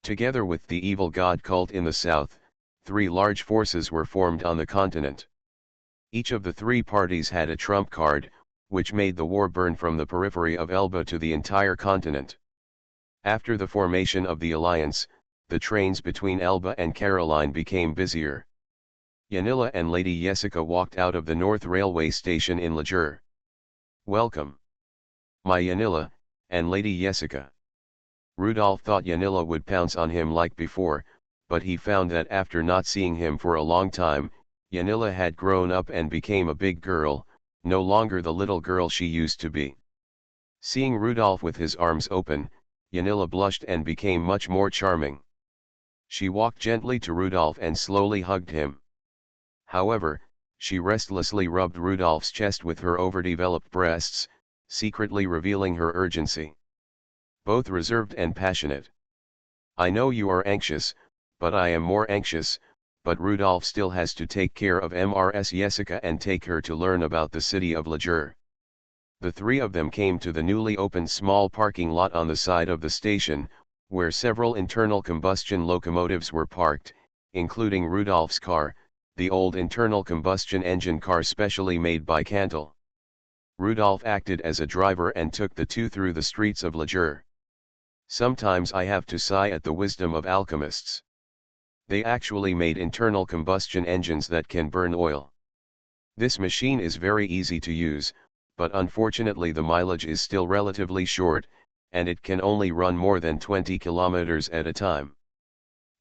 Together with the evil god cult in the south, 3 large forces were formed on the continent. Each of the 3 parties had a trump card, which made the war burn from the periphery of Elba to the entire continent. After the formation of the alliance, the trains between Elba and Caroline became busier. Yanilla and Lady Jessica walked out of the North Railway Station in Leger. Welcome, my Yanilla, and Lady Jessica. Rudolph thought Yanilla would pounce on him like before, but he found that after not seeing him for a long time, Yanilla had grown up and became a big girl, no longer the little girl she used to be. Seeing Rudolph with his arms open, Yanilla blushed and became much more charming. She walked gently to Rudolph and slowly hugged him. However, she restlessly rubbed Rudolph's chest with her overdeveloped breasts, secretly revealing her urgency. Both reserved and passionate. I know you are anxious, but I am more anxious, but Rudolph still has to take care of Mrs. Jessica and take her to learn about the city of Leger. The 3 of them came to the newly opened small parking lot on the side of the station, where several internal combustion locomotives were parked, including Rudolph's car, the old internal combustion engine car specially made by Cantal. Rudolph acted as a driver and took the 2 through the streets of Leger. Sometimes I have to sigh at the wisdom of alchemists. They actually made internal combustion engines that can burn oil. This machine is very easy to use, but unfortunately the mileage is still relatively short, and it can only run more than 20 kilometers at a time.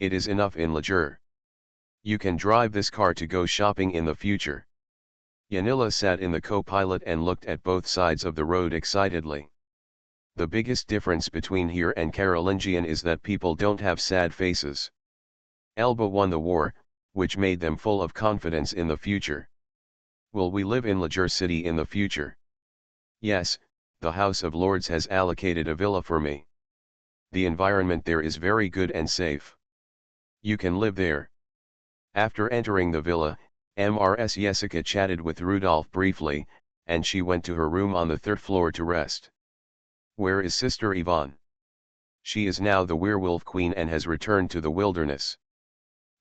It is enough in Leger. You can drive this car to go shopping in the future. Yanilla sat in the co-pilot and looked at both sides of the road excitedly. The biggest difference between here and Carolingian is that people don't have sad faces. Elba won the war, which made them full of confidence in the future. Will we live in Leger City in the future? Yes, the House of Lords has allocated a villa for me. The environment there is very good and safe. You can live there. After entering the villa, Mrs. Jessica chatted with Rudolph briefly, and she went to her room on the 3rd floor to rest. Where is Sister Yvonne? She is now the werewolf queen and has returned to the wilderness.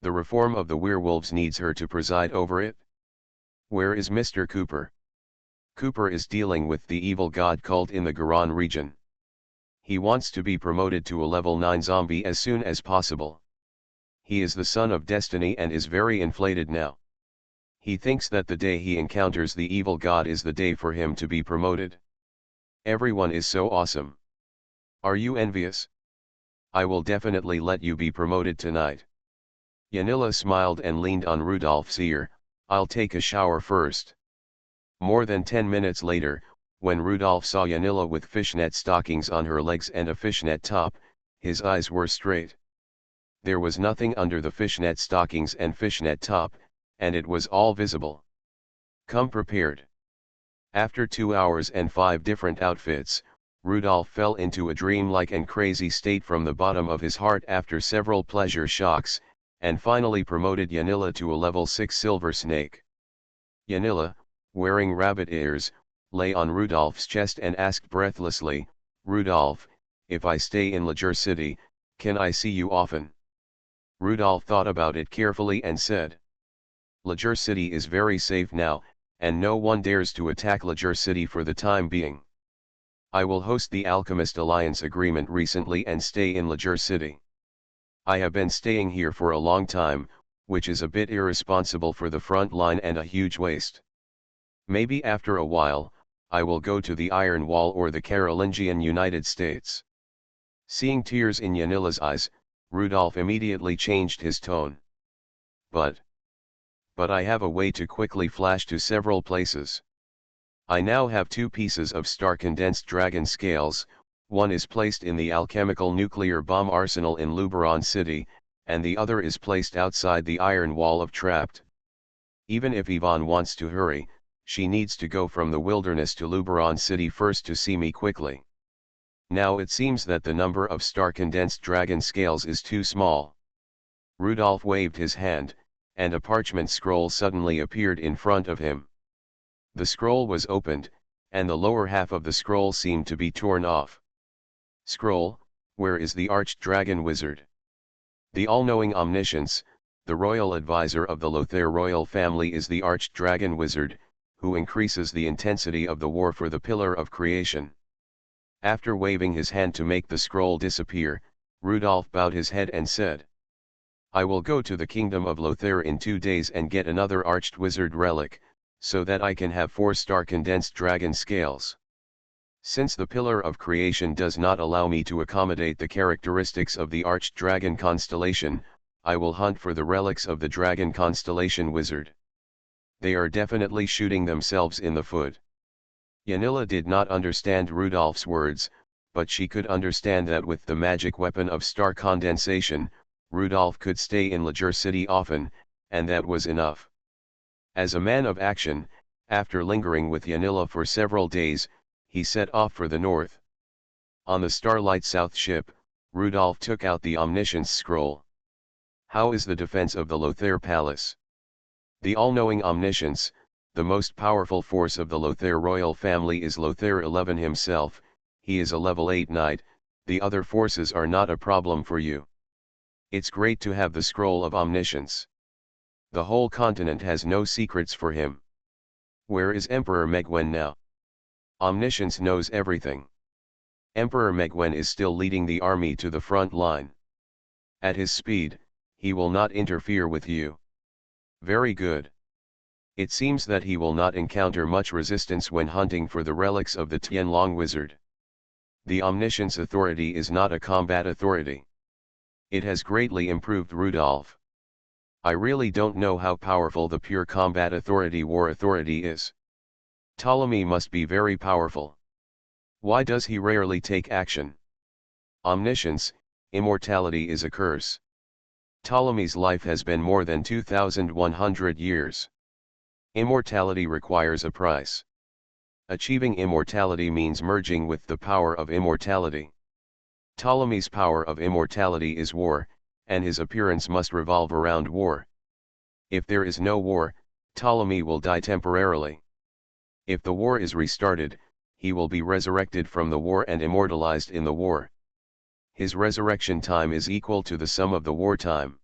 The reform of the werewolves needs her to preside over it. Where is Mr. Cooper? Cooper is dealing with the evil god cult in the Garon region. He wants to be promoted to a level 9 zombie as soon as possible. He is the son of destiny and is very inflated now. He thinks that the day he encounters the evil god is the day for him to be promoted. Everyone is so awesome. Are you envious? I will definitely let you be promoted tonight. Yanilla smiled and leaned on Rudolph's ear. I'll take a shower first. More than 10 minutes later, when Rudolph saw Yanilla with fishnet stockings on her legs and a fishnet top, his eyes were straight. There was nothing under the fishnet stockings and fishnet top, and it was all visible. Come prepared. After 2 hours and 5 different outfits, Rudolph fell into a dreamlike and crazy state from the bottom of his heart after several pleasure shocks, and finally promoted Yanilla to a level 6 silver snake. Yanilla, wearing rabbit ears, lay on Rudolph's chest and asked breathlessly, "Rudolph, if I stay in Leger City, can I see you often?" Rudolph thought about it carefully and said, "Leger City is very safe now, and no one dares to attack Leger City for the time being. I will host the Alchemist Alliance agreement recently and stay in Leger City. I have been staying here for a long time, which is a bit irresponsible for the front line and a huge waste. Maybe after a while, I will go to the Iron Wall or the Carolingian United States." Seeing tears in Yanilla's eyes, Rudolph immediately changed his tone. But I have a way to quickly flash to several places. I now have 2 pieces of star-condensed dragon scales, one is placed in the alchemical nuclear bomb arsenal in Luberon City, and the other is placed outside the Iron Wall of Trapped. Even if Yvonne wants to hurry, she needs to go from the wilderness to Luberon City first to see me quickly. Now it seems that the number of star-condensed dragon scales is too small. Rudolph waved his hand, and a parchment scroll suddenly appeared in front of him. The scroll was opened, and the lower half of the scroll seemed to be torn off. "Scroll, where is the arch-dragon wizard?" The all-knowing omniscience, the royal advisor of the Lothair royal family, is the arch-dragon wizard, who increases the intensity of the war for the Pillar of Creation. After waving his hand to make the scroll disappear, Rudolph bowed his head and said, "I will go to the kingdom of Lothair in 2 days and get another arched wizard relic, so that I can have 4 star-condensed dragon scales. Since the Pillar of Creation does not allow me to accommodate the characteristics of the arched dragon constellation, I will hunt for the relics of the dragon constellation wizard." They are definitely shooting themselves in the foot. Yanilla did not understand Rudolph's words, but she could understand that with the magic weapon of star condensation, Rudolph could stay in Leger City often, and that was enough. As a man of action, after lingering with Yanilla for several days, he set off for the north. On the Starlight South ship, Rudolph took out the Omniscience Scroll. "How is the defense of the Lothair Palace?" The all-knowing Omniscience, the most powerful force of the Lothair royal family, is Lothair 11 himself. He is a level 8 knight, the other forces are not a problem for you. It's great to have the Scroll of Omniscience. The whole continent has no secrets for him. Where is Emperor Megwen now? Omniscience knows everything. Emperor Megwen is still leading the army to the front line. At his speed, he will not interfere with you. Very good. It seems that he will not encounter much resistance when hunting for the relics of the Tianlong wizard. The Omniscience authority is not a combat authority. It has greatly improved Rudolph. I really don't know how powerful the pure combat authority war authority is. Ptolemy must be very powerful. Why does he rarely take action? Omniscience, immortality is a curse. Ptolemy's life has been more than 2,100 years. Immortality requires a price. Achieving immortality means merging with the power of immortality. Ptolemy's power of immortality is war, and his appearance must revolve around war. If there is no war, Ptolemy will die temporarily. If the war is restarted, he will be resurrected from the war and immortalized in the war. His resurrection time is equal to the sum of the war time.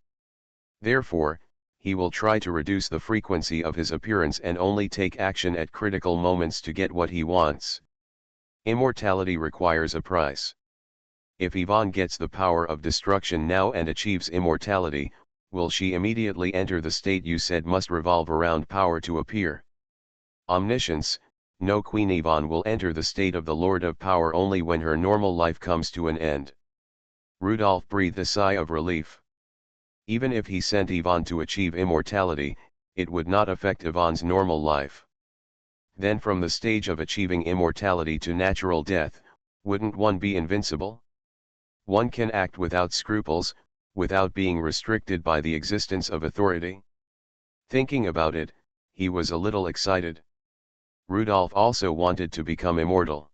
Therefore, he will try to reduce the frequency of his appearance and only take action at critical moments to get what he wants. Immortality requires a price. If Yvonne gets the power of destruction now and achieves immortality, will she immediately enter the state you said must revolve around power to appear? Omniscience, no, Queen Yvonne will enter the state of the Lord of Power only when her normal life comes to an end. Rudolph breathed a sigh of relief. Even if he sent Yvonne to achieve immortality, it would not affect Yvonne's normal life. Then from the stage of achieving immortality to natural death, wouldn't one be invincible? One can act without scruples, without being restricted by the existence of authority. Thinking about it, he was a little excited. Rudolph also wanted to become immortal.